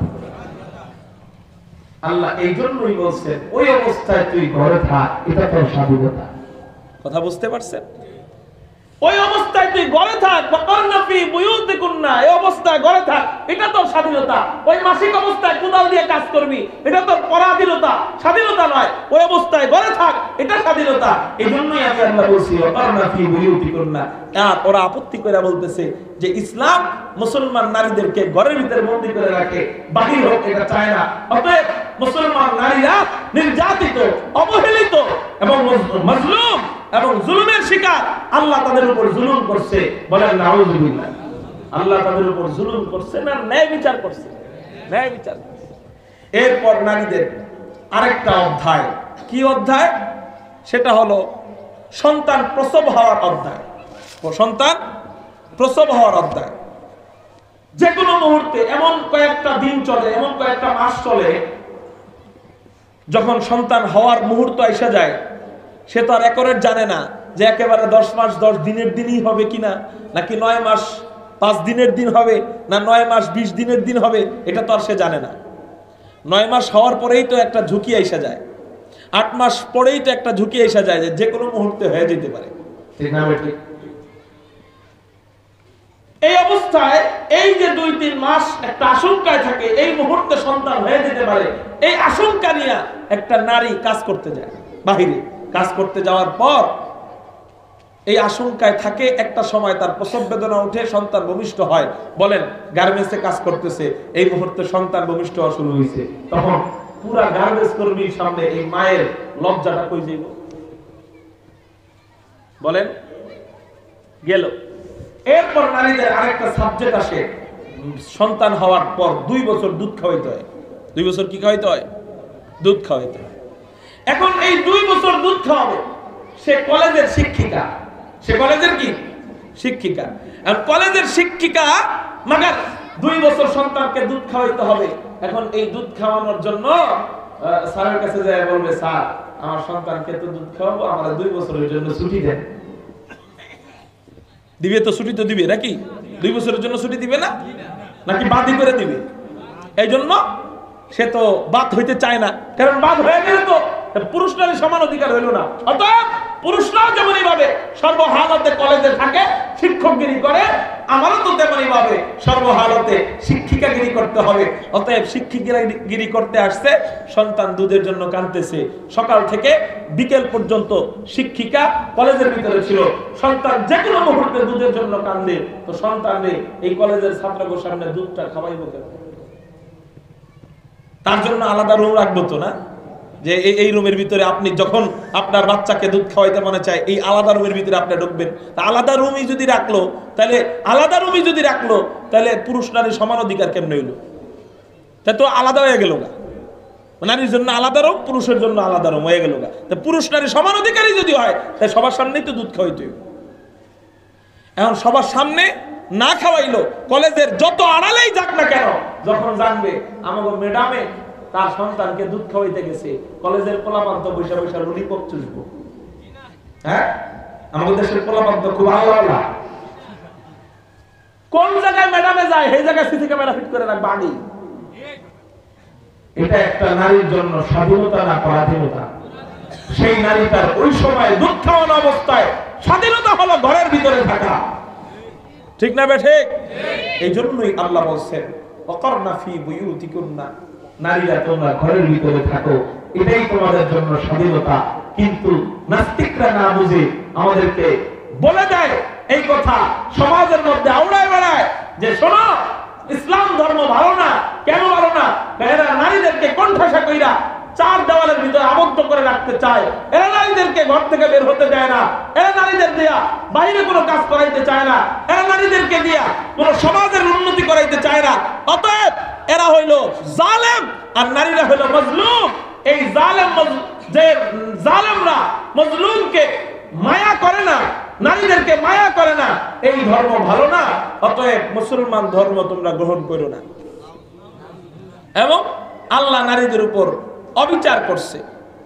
আল্লাহ এই জন্যই বলছেন ওই অবস্থায় তুই ঘরে থাক, এটা তোর স্বাধীনতা। কথা বুঝতে পারছেন? ওই অবস্থায় তুই ঘরে থাক, এই অবস্থায় ঘরে থাক, এটা তোর স্বাধীনতা। ওই মাসিক অবস্থায় কোদাল দিয়ে কাজ করবি, এটা তোর পরাধীনতা, স্বাধীনতা নয়। ওই অবস্থায় ঘরে থাক, এটা স্বাধীনতা। এই জন্যই আমি আল্লাহ বলছি আর ওরা আপত্তি করে বলতেছে যে ইসলাম মুসলমান নারীদেরকে ঘরের ভিতরে বন্দী করে রাখে, বাহির হোক এটা চায় না। অতএব মুসলমান নারীরা নির্যাতিত, অবহেলিত এবং মজলুম এবং জুলুমের শিকার। আল্লাহ তাদের উপর জুলুম করছে, বলেন নাউযুবিল্লাহ। আল্লাহ তাদের উপর জুলুম করছে না ন্যায় বিচার করছে? ন্যায় বিচার করছে। এরপর নারীদের আরেকটা অধ্যায়, কি অধ্যায়? সেটা হলো সন্তান প্রসব হওয়ার অধ্যায়। সন্তান প্রসব হওয়ার অধ্যায়। যে কোনো মুহূর্তে এমন কয়েকটা দিন চলে, এমন কয়েকটা মাস চলে, যখন সন্তান হওয়ার মুহূর্ত এসে যায়, সে তো আর একরের জানে না যে একেবারে 10 মাস 10 দিনের দিনই হবে কিনা, নাকি 9 মাস 5 দিনের দিন হবে, না 9 মাস 20 দিনের দিন হবে, এটা তো আর সে জানে না। 9 মাস হওয়ার পরেই তো একটা ঝুঁকি এসে যায়, 8 মাস পরেই তো একটা ঝুঁকি এসে যায় যে কোনো মুহূর্তে হয়ে যেতে পারে, ঠিক না? ঠিক। এই অবস্থায় এই যে 2-3 মাস একটা আশঙ্কায় থাকে, এই মুহূর্তে সন্তান হয়ে যেতে পারে, এই আশঙ্কা নিয়ে একটা নারী কাজ করতে যায়। বাহিরে কাজ করতে যাওয়ার পর এই আশঙ্কায় থাকে, একটা সময় তার প্রসব বেদনা উঠে, সন্তান ভূমিষ্ঠ হয়। বলেন গার্মেন্টসে কাজ করতেছে, এই মুহূর্তে সন্তান ভূমিষ্ঠ হওয়া শুরু হয়েছে, তখন পুরা গার্মেন্টস কর্মীর সামনে এই মায়ের লজ্জাটা কই যাইব? বলেন গেল। এরপর নারীদের আরেকটা সাবজেক্ট আসে, সন্তান হওয়ার পর 2 বছর দুধ খাওয়াইতে হয়। 2 বছর কি খাওয়াইতে হয়? দুধ খাওয়াইতে হয়। এখন এই 2 বছর দুধ খাওয়াবে। সে কলেজের শিক্ষিকা, সে কলেজের কি শিক্ষিকা। আর কলেজের শিক্ষিকা মাগার 2 বছর সন্তানকে দুধ খাওয়াইতে হবে। এখন এই দুধ খাওয়ানোর জন্য স্যারের কাছে যায় বলবে, স্যার আমার সন্তানকে তো দুধ খাওয়াবো, আমরা 2 বছরের জন্য ছুটি দেন। দিবে তো, ছুটি তো দিবে নাকি? 2 বছরের জন্য ছুটি দিবে না, নাকি বাদই করে দিবে? এই জন্য সে তো বাদ হইতে চায় না, কারণ বাদ হয়ে গেলে তো পুরুষ নারী সমান অধিকার হইল না। অতএব পুরুষরাও যেমনি ভাবে সর্বহালতে কলেজে থাকে শিক্ষকগিরি করে, আমারও তো তেমনি ভাবে সর্বহালতে শিক্ষিকাগিরি করতে হবে। অতএব শিক্ষিকাগিরি করতে আসছে, সন্তান দুধের জন্য কাঁদতেছে। সকাল থেকে বিকেল পর্যন্ত শিক্ষিকা কলেজের ভিতরে ছিল। সন্তান যে কোনো মুহূর্তে দুধের জন্য কান্দে, তো সন্তানরে এই কলেজের ছাত্রদের সামনে দুধটা খাওয়াইব কেন? তার জন্য আলাদা রুম রাখবো তো না, যে এই রুমের ভিতরে আপনি যখন আপনার বাচ্চাকে দুধ খাওয়াইতে মনে চায় এই আলাদা রুমের ভিতরে আপনি ঢুকবেন। তা আলাদা রুমই যদি রাখলো তাহলে পুরুষ নারী সমান অধিকার কেমন হইল? তা তো আলাদা হয়ে গেল না, নারীর জন্য আলাদা রুম, পুরুষের জন্য আলাদা রুম হয়ে গেল না। তা পুরুষ নারী সমান অধিকারী যদি হয়, তাই সবার সামনেই তো দুধ খাওয়াইতে হইব। এখন সবার সামনে না খাওয়াইলো, কলেজের যত আড়ালেই যাক না কেন, যখন জানবে আমাকে ম্যাডামে তার সন্তানকে দুধ খাওয়াইতে গেছে, কলেজের পোলাপান্ত বৈশা বৈশা ললিপপ চুষবো। হ্যাঁ, আমাদের দেশের পোলাপান্ত খুব ভালো। কোন জায়গায় ম্যাডামে যায় সেই জায়গায় সিসি ক্যামেরা ফিট করে রাখবে আগে। এটা একটা নারীর জন্য স্বাধীনতা না পরাধীনতা? সেই নারী তার ওই সময় দুধ খাওয়ানো অবস্থায় স্বাধীনতা হলো ঘরের ভিতরে থাকা, ঠিক না বেঠে? এই জন্যই আল্লাহ বলছেন ওয়াকারনা ফি বুয়ুতিকুন্না, নারীরা তোমরা ঘরের ভিতরে থাকো, এটাই তোমাদের জন্য স্বাধীনতা। কিন্তু নাস্তিকরা না বুঝে আমাদেরকে বলে দেয় এই কথা, সমাজের মধ্যে আওড়ায় বেড়ায় যে শোনো ইসলাম ধর্ম ভালো না। কেন ভালো না? এরা নারীদেরকে কণ্ঠাসা কইরা 4 দেওয়ালের ভিতরে আবদ্ধ করে রাখতে চায়। এরা নারীদেরকে ঘর থেকে বের হতে দেয় না। এরা নারীদের দিয়া বাইরে কোনো কাজ করাইতে চায় না। এরা নারীদেরকে দিয়া কোনো সমাজের উন্নতি করাইতে চায় না। অতএব এরা হইল জালেম আর নারীরা হইল মজলুম। এই জালেমরা মজলুমকে মায়া করে না, নারীদেরকে মায়া করে না। এই ধর্ম ভালো না। অতএব মুসলমান ধর্ম তোমরা গ্রহণ করো না। এবং আল্লাহ নারীদের উপর অবিচার করছে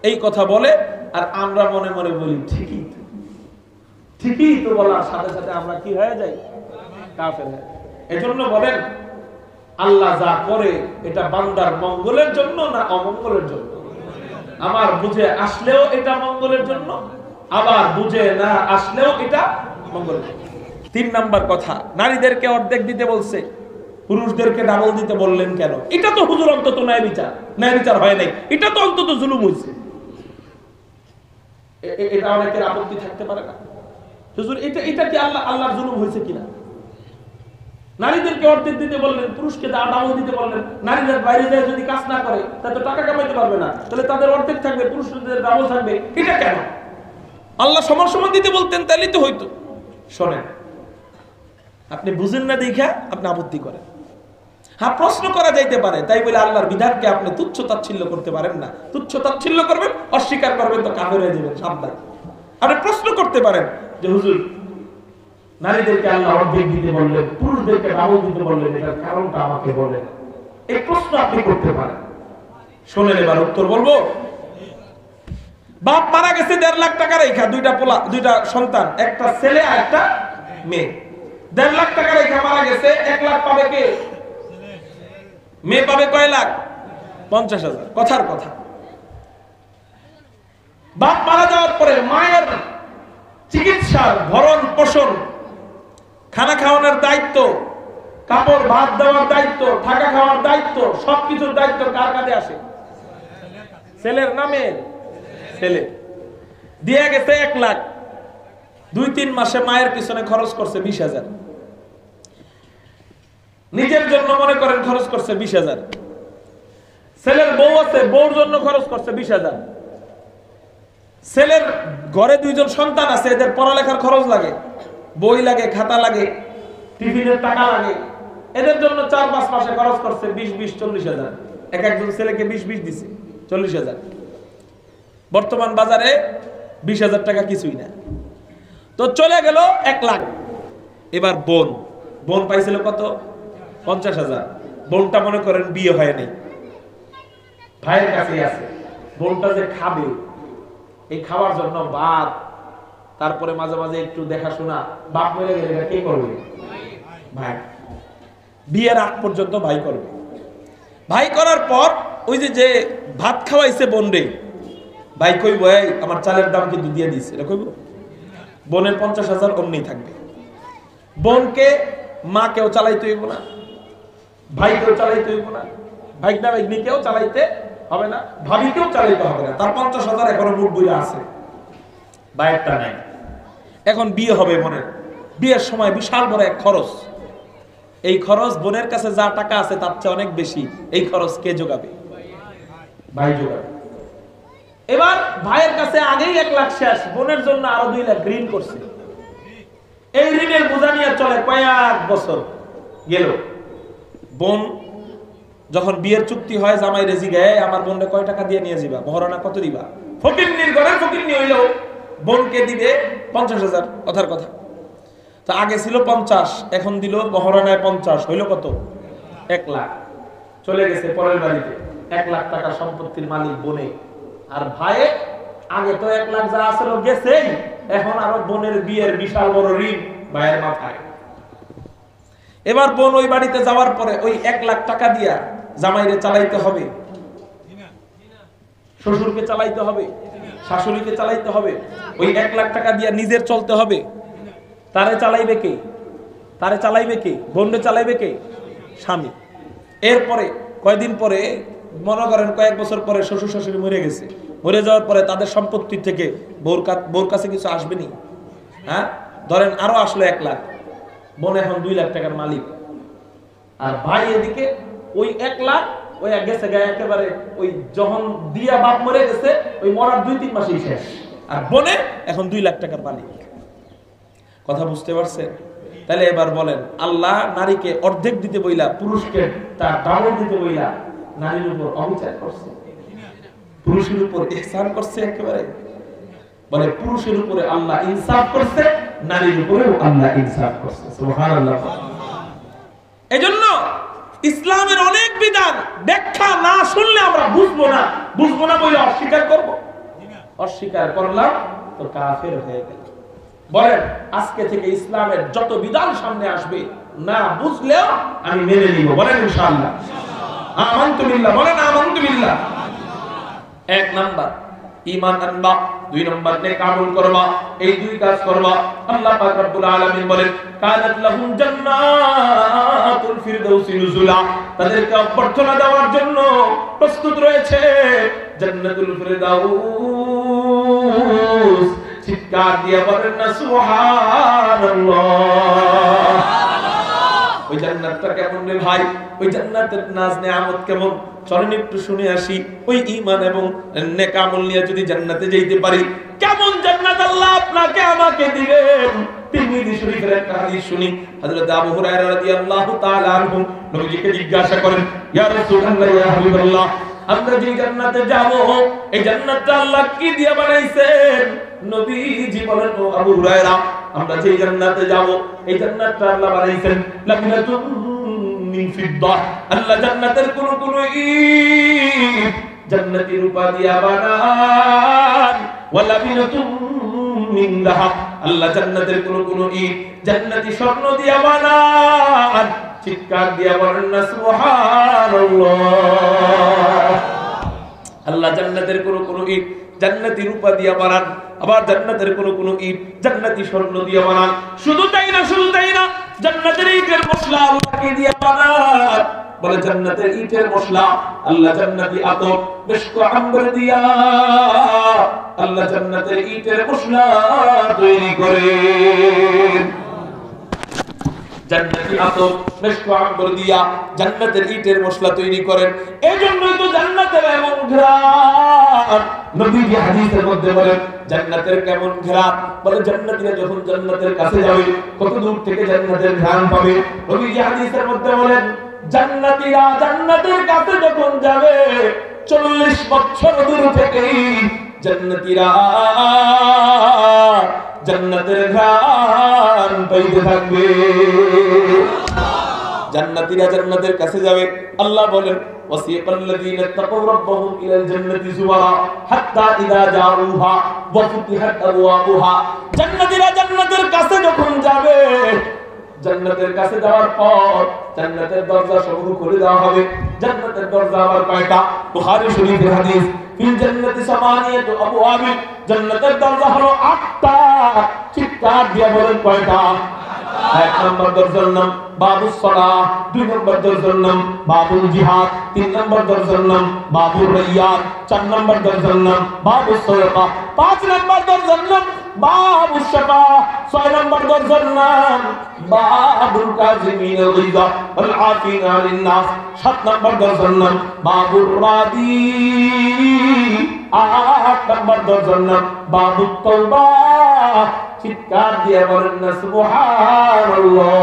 এই কথা বলে, আর আমরা মনে মনে বলি ঠিকই তো বলার সাথে সাথে আমরা কি হয়ে যাই? কাফের। এজন্য বলেন আল্লাহ যা করে এটা বান্দার মঙ্গলের জন্য না অমঙ্গলের জন্য? আমার বুঝে আসলেও এটা মঙ্গলের জন্য, আবার বুঝে না আসলেও এটা মঙ্গলের জন্য। 3 নাম্বার কথা, নারীদেরকে অর্ধেক দিতে বলছে, পুরুষদেরকে ডাবল দিতে বললেন কেন? এটা তো হুজুর অন্তত ন্যায় বিচার হয় নাই, এটা তো অন্তত জুলুম হয়েছে। এটা অনেকের আপত্তি থাকতে পারে না, হুজুর এটা কি আল্লাহর জুলুম হয়েছে কিনা? নারীদেরকে অর্ধেক দিতে বললেন, পুরুষকে ডাবল দিতে বললেন। নারীদের বাইরে যায় যদি কাজ না করে তাহলে তো টাকা কামাইতে পারবে না, তাহলে তাদের অর্ধেক থাকবে, পুরুষদের ডাবল থাকবে। এটা কেন? আল্লাহ সমান সমান দিতে বলতেন, তাহলেই তো হইতো। শোনেন, আপনি বুঝেন না দেখা আপনি আপত্তি করেন। হ্যাঁ, প্রশ্ন করা যাইতে পারে, তাই বলে আল্লাহর বিধানকে আপনি তুচ্ছ তাচ্ছিল্য করতে পারেন না। তুচ্ছ তাচ্ছিল্য করবেন, অস্বীকার করবেন তো কাফের হয়ে যাবেন, সাবধান। আপনি প্রশ্ন করতে পারেন যে হুজুর নারীদেরকে আল্লাহ অর্ধেক দিতে বললেন, পুরুষদেরকে ডাবল দিতে বললেন, এটার কারণটা আমাকে বলেন। এই প্রশ্ন আপনি করতে পারেন। শোনেন, এবার উত্তর বলবো। বাপ মারা গেছে 1.5 লাখ টাকা রেখা, 2টা সন্তান, একটা ছেলে আর একটা মেয়ে। 1.5 লাখ টাকা রেখা মারা গেছে, 1 লাখ পাবে কে? মেয়ে পাবে কয় লাখ? 50,000। কথার কথা। বাপ মারা যাওয়ার পরে মায়ের চিকিৎসার ভরণ পোষণ, খানা খাওয়ানোর দায়িত্ব, কাপড় ভাত দেওয়ার দায়িত্ব, থাকা খাওয়ার দায়িত্ব, সবকিছুর দায়িত্ব কার কাঁধে আসে? ছেলের নামে। ছেলে দিয়ে গেছে 1 লাখ। 2-3 মাসে মায়ের পিছনে খরচ করছে 20,000। নিজের জন্য মনে করেন খরচ করছে 20,000। ছেলের বউ আছে, বউর জন্য খরচ করছে 20,000। ছেলের ঘরে 2 জন সন্তান আছে, এদের পড়ালেখার খরচ লাগে, বই লাগে, খাতা লাগে, টিফিনের টাকা লাগে। এদের জন্য 4-5 মাসে খরচ করছে 20-40,000। একজন ছেলেকে 20 দিছে, 40,000। বর্তমান বাজারে 20,000 টাকা কিছুই না। তো চলে গেল 1 লাখ। এবার বোন পাইছিল কত? 50,000। বোনটা মনে করেন বিয়ে হয়নি, ভাইয়ের কাছে আছে। বোনটা যে খাবে, এই খাওয়ার জন্য ভাত, তারপরে মাঝে মাঝে একটু দেখাশোনা, বাপ মরে গেলে কে করবে? ভাই। বিয়ের আগ পর্যন্ত ভাই করবে। ভাই করার পর ওই যে ভাত খাওয়াইছে বোন রে, ভাই কইব এই আমার চালের দাম কিন্তু দিয়ে দিছে, এটা কইব? বোনের 50,000 অমনি থাকবে। বোনকে মা কেউ চালাইতে হইব না, ভাই কেউ চালাইতে হইব না, ভাইগনা ভাইগনি কেউ চালাইতে হবে না, ভাবি কেউ চালাইতে হবে না। তার 50,000 এখনো মুঠ বইয়া আছে, ভাইয়েরটা নাই। এখন বিয়ে হবে বোনের। বিয়ের সময় বিশাল বড় এক খরচ। এই খরচ বোনের কাছে যা টাকা আছে তার চেয়ে অনেক বেশি। এই খরচ কে যোগাবে? ভাই যোগাবে। এবার ভাইয়ের কাছে আগেই 1 লাখ শেষ, বোনের জন্য আরো 2 লাখ ঋণ করছে। এই ঋণের বোঝা নিয়ে চলে কয়েক বছর গেল। বোন যখন বিয়ের চুক্তি হয়, জামাই রেজি গায়ে আমার বোনকে কয় টাকা দিয়ে নিয়ে যাবা, মহারণা কত দিবা? ফকিরনির ঘরের ফকিরনি হইলো বোনকে দিবে 50,000, কথার কথা। তো আগে ছিল 50, এখন দিল মহারণায় 50, হইল কত? 1 লাখ। চলে গেছে পরের বাড়িতে। 1 লাখ টাকা সম্পত্তির মালিক বনে। আর ভাইয়ে আগে তো 1 লাখ যা আসল গেছে, এখন আরো বোনের বিয়ের বিশাল বড় ঋণ ভাইয়ের মাথায়। এবার বোন ওই বাড়িতে যাওয়ার পরে ওই 1 লাখ টাকা দিয়া জামাইরে চালাইতে হবে, শ্বশুরকে চালাইতে হবে, শাশুড়িকে চালাইতে হবে। ওই 1 লাখ টাকা দিয়া নিজের চলতে হবে। তারে চালাইবে কে? তারে চালাইবে কে? বোনরে চালাইবে কে? স্বামী। এরপরে কয়েকদিন পরে, মনে করেন কয়েক বছর পরে শ্বশুর শাশুড়ি মরে গেছে। মরে যাওয়ার পরে তাদের সম্পত্তি থেকে বোর কাছে কিছু আসবে নি? হ্যাঁ, ধরেন আরো আসলো 1 লাখ। বোন এখন 2 লাখ টাকার মালিক। আর ভাই এদিকে ওই 1 লাখ ওই গেছে গায়ে একেবারে, ওই যখন দিয়া বাপ মরে গেছে, ওই মরার 2-3 মাসেই শেষ। আর বোনে এখন 2 লাখ টাকার মালিক। কথা বুঝতে পারছেন? তাহলে এবার বলেন, আল্লাহ নারীকে অর্ধেক দিতে বইলা, পুরুষকে তার ডাবল দিতে বইলা নারীর উপর অবিচার করছে, পুরুষের উপর ইহসান করছে। একেবারে বলে পুরুষের উপরে আল্লাহ ইনসাফ করছে, নারীর উপরেও আল্লাহ ইনসাফ করছে। সুবহানাল্লাহ। এজন্য ইসলামের অনেক বিধান ব্যাখ্যা না শুনলে আমরা বুঝবো না বলে অস্বীকার করব। অস্বীকার করলাম তো কাফের হয়ে গেল। বলেন আজকে থেকে ইসলামের যত বিধান সামনে আসবে, না বুঝলেও আমি মেনে নিব। বলেন ইনশাআল্লাহ। আমানতু বিল্লাহ। বলেন আমানতু বিল্লাহ। 1 নাম্বার ঈমান আনবা, 2 নাম্বার নেক আমল করবা। এই 2 কাজ করবা। আল্লাহ পাক রব্বুল আলামিন বলেন, কানাত লাহুম জান্নাতুল ফিরদাউসি নুজুলা, তাদেরকে অভ্যর্থনা দেওয়ার জন্য প্রস্তুত রয়েছে জান্নাতুল ফিরদাউস। চিৎকার দিয়ে বলেন না সুবহানাল্লাহ। ওই জান্নাতটা কেমন রে ভাই? ওই জান্নাতের নাজ নেয়ামত কেমন? চলেন একটু শুনে আসি। ওই ঈমান এবং নেক আমল নিয়ে যদি জান্নাতে যাইতে পারি, কেমন জান্নাত আল্লাহ আপনাকে আমাকে দিবেন। তিরমিজি শরীফের একটা হাদিস শুনি। হযরত আবু হুরায়রা রাদিয়াল্লাহু তাআলা আনহু নবীজিকে জিজ্ঞাসা করেন, ইয়া রাসূলুল্লাহ, ইয়া হাবিবাল্লাহ, আমরা যে জান্নাতে যাব, এই জান্নাতটা আল্লাহ কি দিয়ে বানাইছেন? নবীজি বলেন, ও আবু হুরায়রা, আমরা যে জান্নাতে যাব, এই জান্নাতটা আল্লাহ বানাইছেন লামিনাতুন মিন ফিদ্দাহ। আল্লাহ জান্নাতের কোন ইট জান্নাতি রূপা দিয়া বানান। ওয়া লামিনাতুন মিন যাহাব। আল্লাহ জান্নাতের কোন ইট জান্নাতি স্বর্ণ দিয়া বানান। চিৎকার দিয়া বলেন না সুবহানাল্লাহ। আল্লাহ জান্নাতের কোন ইট জান্নাতি রূপা দিয়া বানান, আবার জান্নাতের কোন ইট জান্নাতি স্বর্ণ দিয়া বানান। শুধু তাই না জান্নাতের ইটের মশলা আল্লাহ কি দিয়া বানান? বলে জান্নাতের ইটের মশলা আল্লাহ জান্নাতি আতর মিশক আম্বর দিয়া আল্লাহ জান্নাতের ইটের মশলা তৈরি করেন। জান্নাতি আতর মিশক আম্বর দিয়া জান্নাতের ইটের মশলা তৈরি করেন। এজন্যই তো জান্নাতের এমন ঘ্রাণ। নবীজি হাদিসের মধ্যে বলেন, জান্নাতের কেমন ঘ্রাণ? বলে জান্নাতীরা যখন জান্নাতের কাছে যাবে, কত দূর থেকে জান্নাতের ঘ্রাণ পাবে। নবীজি হাদিসের মধ্যে বলেন, জান্নাতীরা জান্নাতের কাছে যখন যাবে, 40 বছর দূর থেকেই জান্নাতীরা জান্নাতের ঘ্রাণ পাইতে থাকবে। জান্নাতীরা জান্নাতের কাছে যাবে। আল্লাহ বলেন ওয়াসিকাল্লাযীনা তাকাউ রাব্বাহুম ইলাল জান্নাতি যুমারা হাত্তা ইযা জাউহা ওয়া ফুতিহাত আবওয়াবুহা। জান্নাতীরা জান্নাতের কাছে যখন যাবে, জান্নাতের কাছে যাওয়ার পর জান্নাতের দরজা সমূহ খুলে দেওয়া হবে। জান্নাতের দরজা আবার কয়টা? বুখারী শরীফের হাদিস, ফিল জান্নাতি সামানিয়াতু আবওয়াব, জান্নাতের দরজা হলো 8টা। চিৎকার দিয়ে বলেন কয়টা? এক নম্বর দরজার নাম বাবুস সালাহ, 2 নম্বর দরজার নাম বাবুল জিহাদ, 3 নম্বর দরজার নাম বাবুর রাইয়ান, 4 নম্বর দরজার নাম বাবুস সাদাকা, 5 নম্বর দরজার নাম বাবুস শাফা, 6 নম্বর দরজার নাম বাবুল কাযিমিনাল গায়যা ওয়াল আফিনা আনিন নাস, 7 নম্বর দরজার নাম বাবুর রাদি, 8 নম্বর দরজার নাম বাবুত তাওবা। চিৎকার দিয়ে বলেন না সুবহানাল্লাহ।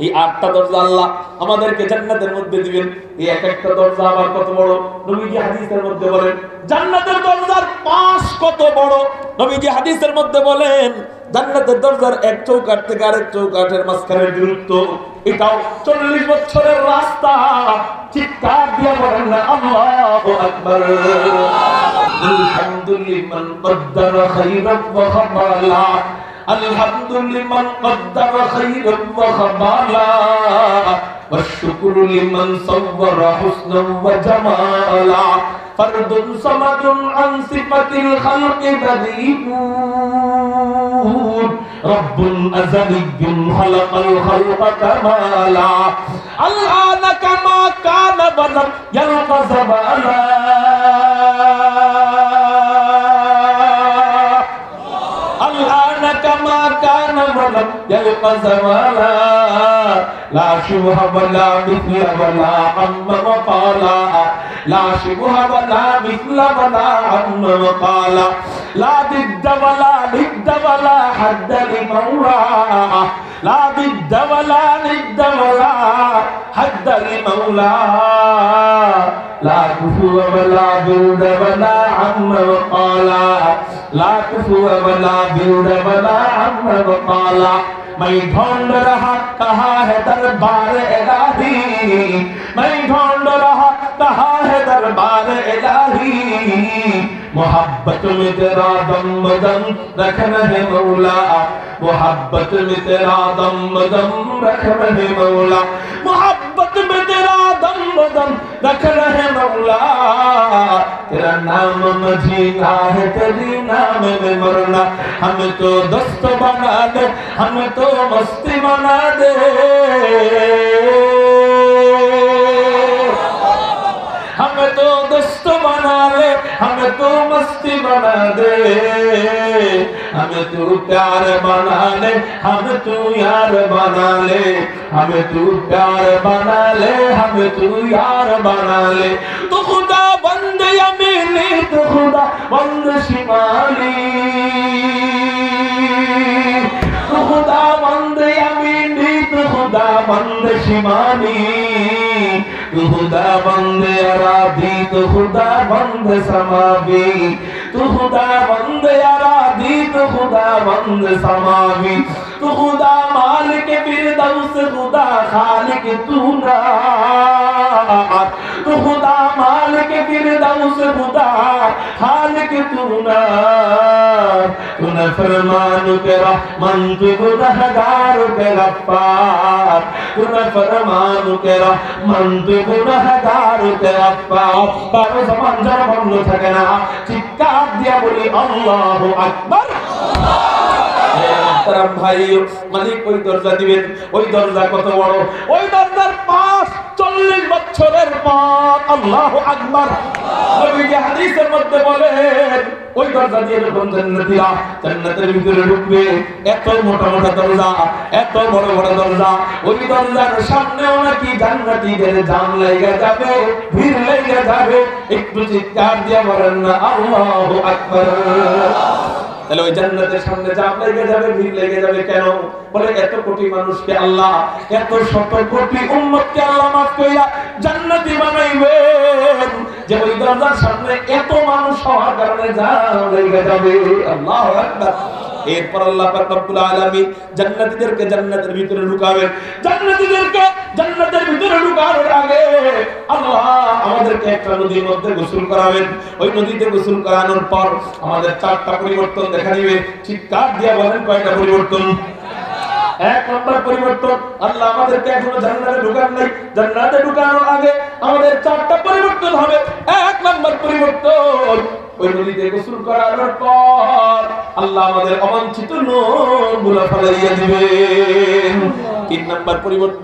এই 8টা দরজা আল্লাহ আমাদেরকে জান্নাতের মধ্যে দিবেন। এই এক একটা দরজা আবার কত বড়, নবীজি হাদিসের মধ্যে বলেন জান্নাতের দরজার 5 কত বড়। নবীজি হাদিসের মধ্যে বলেন জান্নাতের দরজার এক চৌকাঠ থেকে আরেক চৌকাঠের মাঝখানের দূরত্ব এটাও 40 বছরের রাস্তা। চিৎকার দিয়ে বলেন না আল্লাহু আকবার। আলহামদুলিল্লাহ কদ্দারা খাইরান ওয়া খাবালা, আলহামদুলিল্লাহ কদ্দারা খাইরান ওয়া খাবালা, والشكر لمن صور حسنا وجمالا، فرد صمد عن صفة الخلق بديع، رب أزلي خلق الخلق كمالا، الآن كما كان ولم يلق زمانا، الآن كما كان ولم يلق زمانا، لا شبه ولا مثل ولا عم وقالا، لا شبه ولا مثل ولا عم وقالا، لا ضد ولا ند ولا حد لمولاه، لا ضد ولا ند ولا حد لمولاه، لا كفو ولا ضد ولا عم وقالا، لا كفو ولا ضد ولا عم وقالا। मैं ढूंढ रहा कहाँ है दरबार इलाही, मैं ढूंढ रहा कहाँ है दरबार इलाही, मोहब्बत में तेरा दम दम रखना है मौला, मोहब्बत में तेरा दम दम रखना है मौला, मोहब्बत में तेरा दम दम रखना है मौला, तेरा नाम मदीना है तेरी नाम में मरना, हमें तो दोस्त बना दे, हमें तो मस्ती बना दे, हमें तो दोस्त बना ले, हमें तो मस्ती बना दे, हमें तू प्यार बना ले, हमें तू यार बना ले, हमें तू प्यार बना ले, हमें तू यार बना ले, तो खुदा बंद यमीनी तो खुदा बंद शिमाली, तो खुदा बंद यमीनी तो खुदा बंद शिमाली, तो खुदा बंद अराधी तो खुदा बंद समावी, तो खुदा बंद अराधी तो खुदा बंद समावी, तो खुदा मालिक फिरदौस खुदा खालिक तू ना, तो खुदा मालिक फिरदौस खुदा खालिक तू ना, तू न फरमान के रहमान तू गुनहगार के गफ्फार, तू न फरमान के रहमान तू गुनहगार के गफ्फार। बारो जबान जरा बंद থাকে না, চিৎকার দিয়া বলি আল্লাহু আকবার। ভাই মালিক ওই দরজা দিবেন, ওই দরজা কত বড়, ওই দরজার পাশ 40 বছরের পথ। আল্লাহু আকবার। নবীজি হাদিসের মধ্যে বলেন ওই দরজা দিয়ে যখন জান্নাতীরা জান্নাতের ভিতরে ঢুকবে, এত মোটা মোটা দরজা, এত বড় বড় দরজা, ওই দরজার সামনেও নাকি জান্নাতীদের জাম লেগে যাবে, ভিড় লেগে যাবে। একটু চিৎকার দিয়ে বলেন না আল্লাহু আকবার। তাহলে ওই জান্নাতের সামনে জাম লেগে যাবে, ভিড় লেগে যাবে। কেন? বলে এত কোটি মানুষকে আল্লাহ, এত শত কোটি উম্মতকে আল্লাহ মাফ কইরা জান্নাতি বানাইবেন, যে ওই দরজার সামনে এত মানুষ হওয়ার কারণে জাম লেগে যাবে। আল্লাহু আকবার। এরপর আল্লাহ পাক রব্বুল আলামিন জান্নাতীদেরকে জান্নাতের ভিতরে ঢুকাবেন। জান্নাতীদেরকে জান্নাতের ভিতরে ঢুকানোর আগে আল্লাহ আমাদেরকে একটা নদীর মধ্যে গোসল করাবেন। ওই নদীতে গোসল করানোর পর আমাদের চারটা পরিবর্তন দেখা দিবে। চিৎকার দিয়ে বলেন কয়টা পরিবর্তন? এক নম্বর পরিবর্তন, আল্লাহ আমাদেরকে এখনো জান্নাতে ঢুকান নাই। জান্নাতে ঢুকানোর আগে আমাদের চারটা পরিবর্তন হবে। এক নম্বর পরিবর্তন, ওই নদীতে গোসল করানোর পর আল্লাহ আমাদের অবাঞ্ছিত নখগুলো ফালাইয়া দিবেন।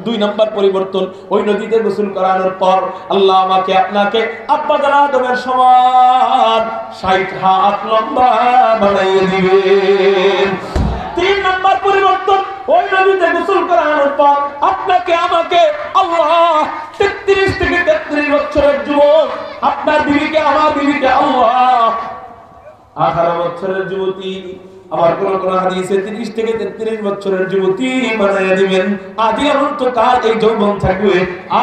দুই নম্বর পরিবর্তন, ওই নদীতে গোসল করানোর পর আল্লাহ আমাকে আপনাকে আব্বা জান আদমের সমান 60 হাত লম্বা বানাইয়া দিবেন। 3 নম্বর পরিবর্তন, ওই নদীতে গোসল করানোর পর আপনাকে আমাকে আল্লাহ 33 থেকে 33 বছরের যুবক, আপনার বিবিকে আমার বিবিকে আল্লাহ 18 বছরের যুবতী, আবার কোন কোন হাদিসে 30 থেকে 33 বছরের যুবতী বানাইয়া দিবেন। আদি অনন্তকাল এই যৌবন থাকবে,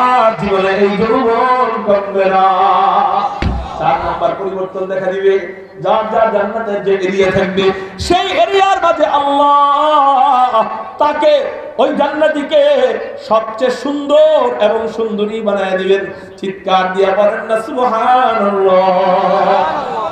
আর জীবনে এই যৌবন কমবে না। 4 নম্বর পরিবর্তন দেখা দিবে, যার যার জান্নাতের যে এরিয়া থাকবে সেই এরিয়ার মাঝে আল্লাহ তাকে, ওই জান্নাতীকে সবচেয়ে সুন্দর এবং সুন্দরী বানায় দিবেন। চিৎকার দিয়া বলেন না সুবহানাল্লাহ।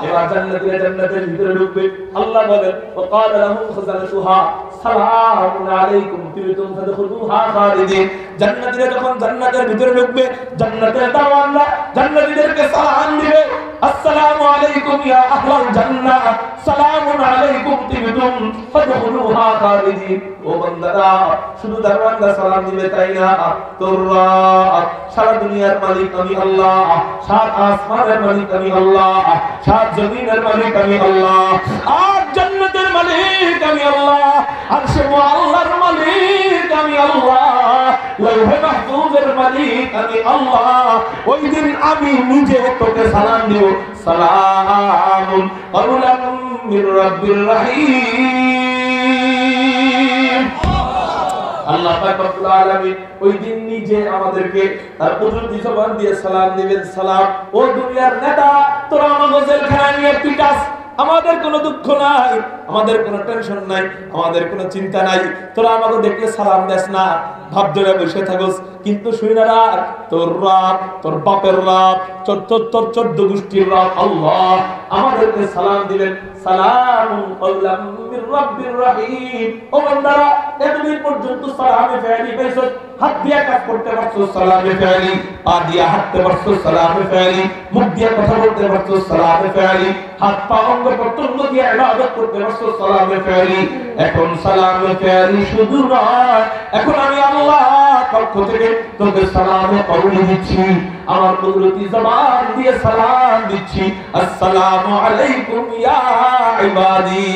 এবার জান্নাতীরা জান্নাতের ভিতরে ঢুকবে। আল্লাহ বলেন ওয়াকালা লাহুম খাযানাতুহা সালামুন আলাইকুম তিবতুম ফাদখুলুহা খালিদিন। জান্নাতীরা যখন জান্নাতের ভিতরে ঢুকবে, জান্নাতের দারওয়ানরা জান্নাতীদেরকে সালাম দিবে, আসসালামু আলাইকুম ইয়া আহলাল জান্নাহ সালামুন আলাইকুম তিবতুম ফাদখুলুহা খালিদিন। ও বান্দারা, শুধু দারওয়ানরা সালাম দিবে তাই না, তোরা সারা দুনিয়ার মালিক আমি আল্লাহ, সাত আসমানের মালিক আমি আল্লাহ, সাত জমিনের মালিক আমি আল্লাহ, আর জান্নাতের মালিক আমি আল্লাহ, আরশে মুআল্লার মালিক আমি আল্লাহ, লাউহে মাহফুজের মালিক আমি আল্লাহ। ওই দিন আমি নিজে তোকে সালাম দেব, সালামুন কাওলাম মির রাব্বির রহিম। আল্লাহ পাক রব্বুল আলামিন ওই দিন নিজে আমাদেরকে তার কুদরতি জবান দিয়ে সালাম দিবেন। সালাম, ও দুনিয়ার নেতা, তোরা আমাকে জেলখানায় নিয়ে পিটাস, আমাদের কোনো দুঃখ নাই, আমাদের কোনো টেনশন নাই, আমাদের কোনো চিন্তা নাই, তোরা আমাকে দেখলে সালাম দেস না, ভাব ধরে বসে থাকস। কিন্তু শুইনা রাখ, তোর রব, তোর বাপের রব, তোর 14 গোষ্ঠীর রব আল্লাহ আমাদেরকে সালাম দিবেন, সালামুন কাওলাম মির রাব্বির রহিম। ও বান্দারা, এতদিন পর্যন্ত সালামে ফেলি পাইছো, হাত দিয়া কাজ করতে পারছো সালামে ফেলি, পা দিয়া হাঁটতে পারছো সালামে ফেলি, মুখ দিয়া কথা বলতে পারছো সালামে ফেলি, হাত পা অঙ্গ প্রত্যঙ্গ দিয়ে ইবাদত করতে পারছো সালামে ফেলি। এখন সালামে ফেলি শুধু নয়, এখন আমি আল্লাহ পক্ষ থেকে তোকে সালামে কওলি দিচ্ছি, আমার কুদরতি জবান দিয়ে সালাম দিচ্ছি, আসসালামু আলাইকুম ইয়া ইবাদি।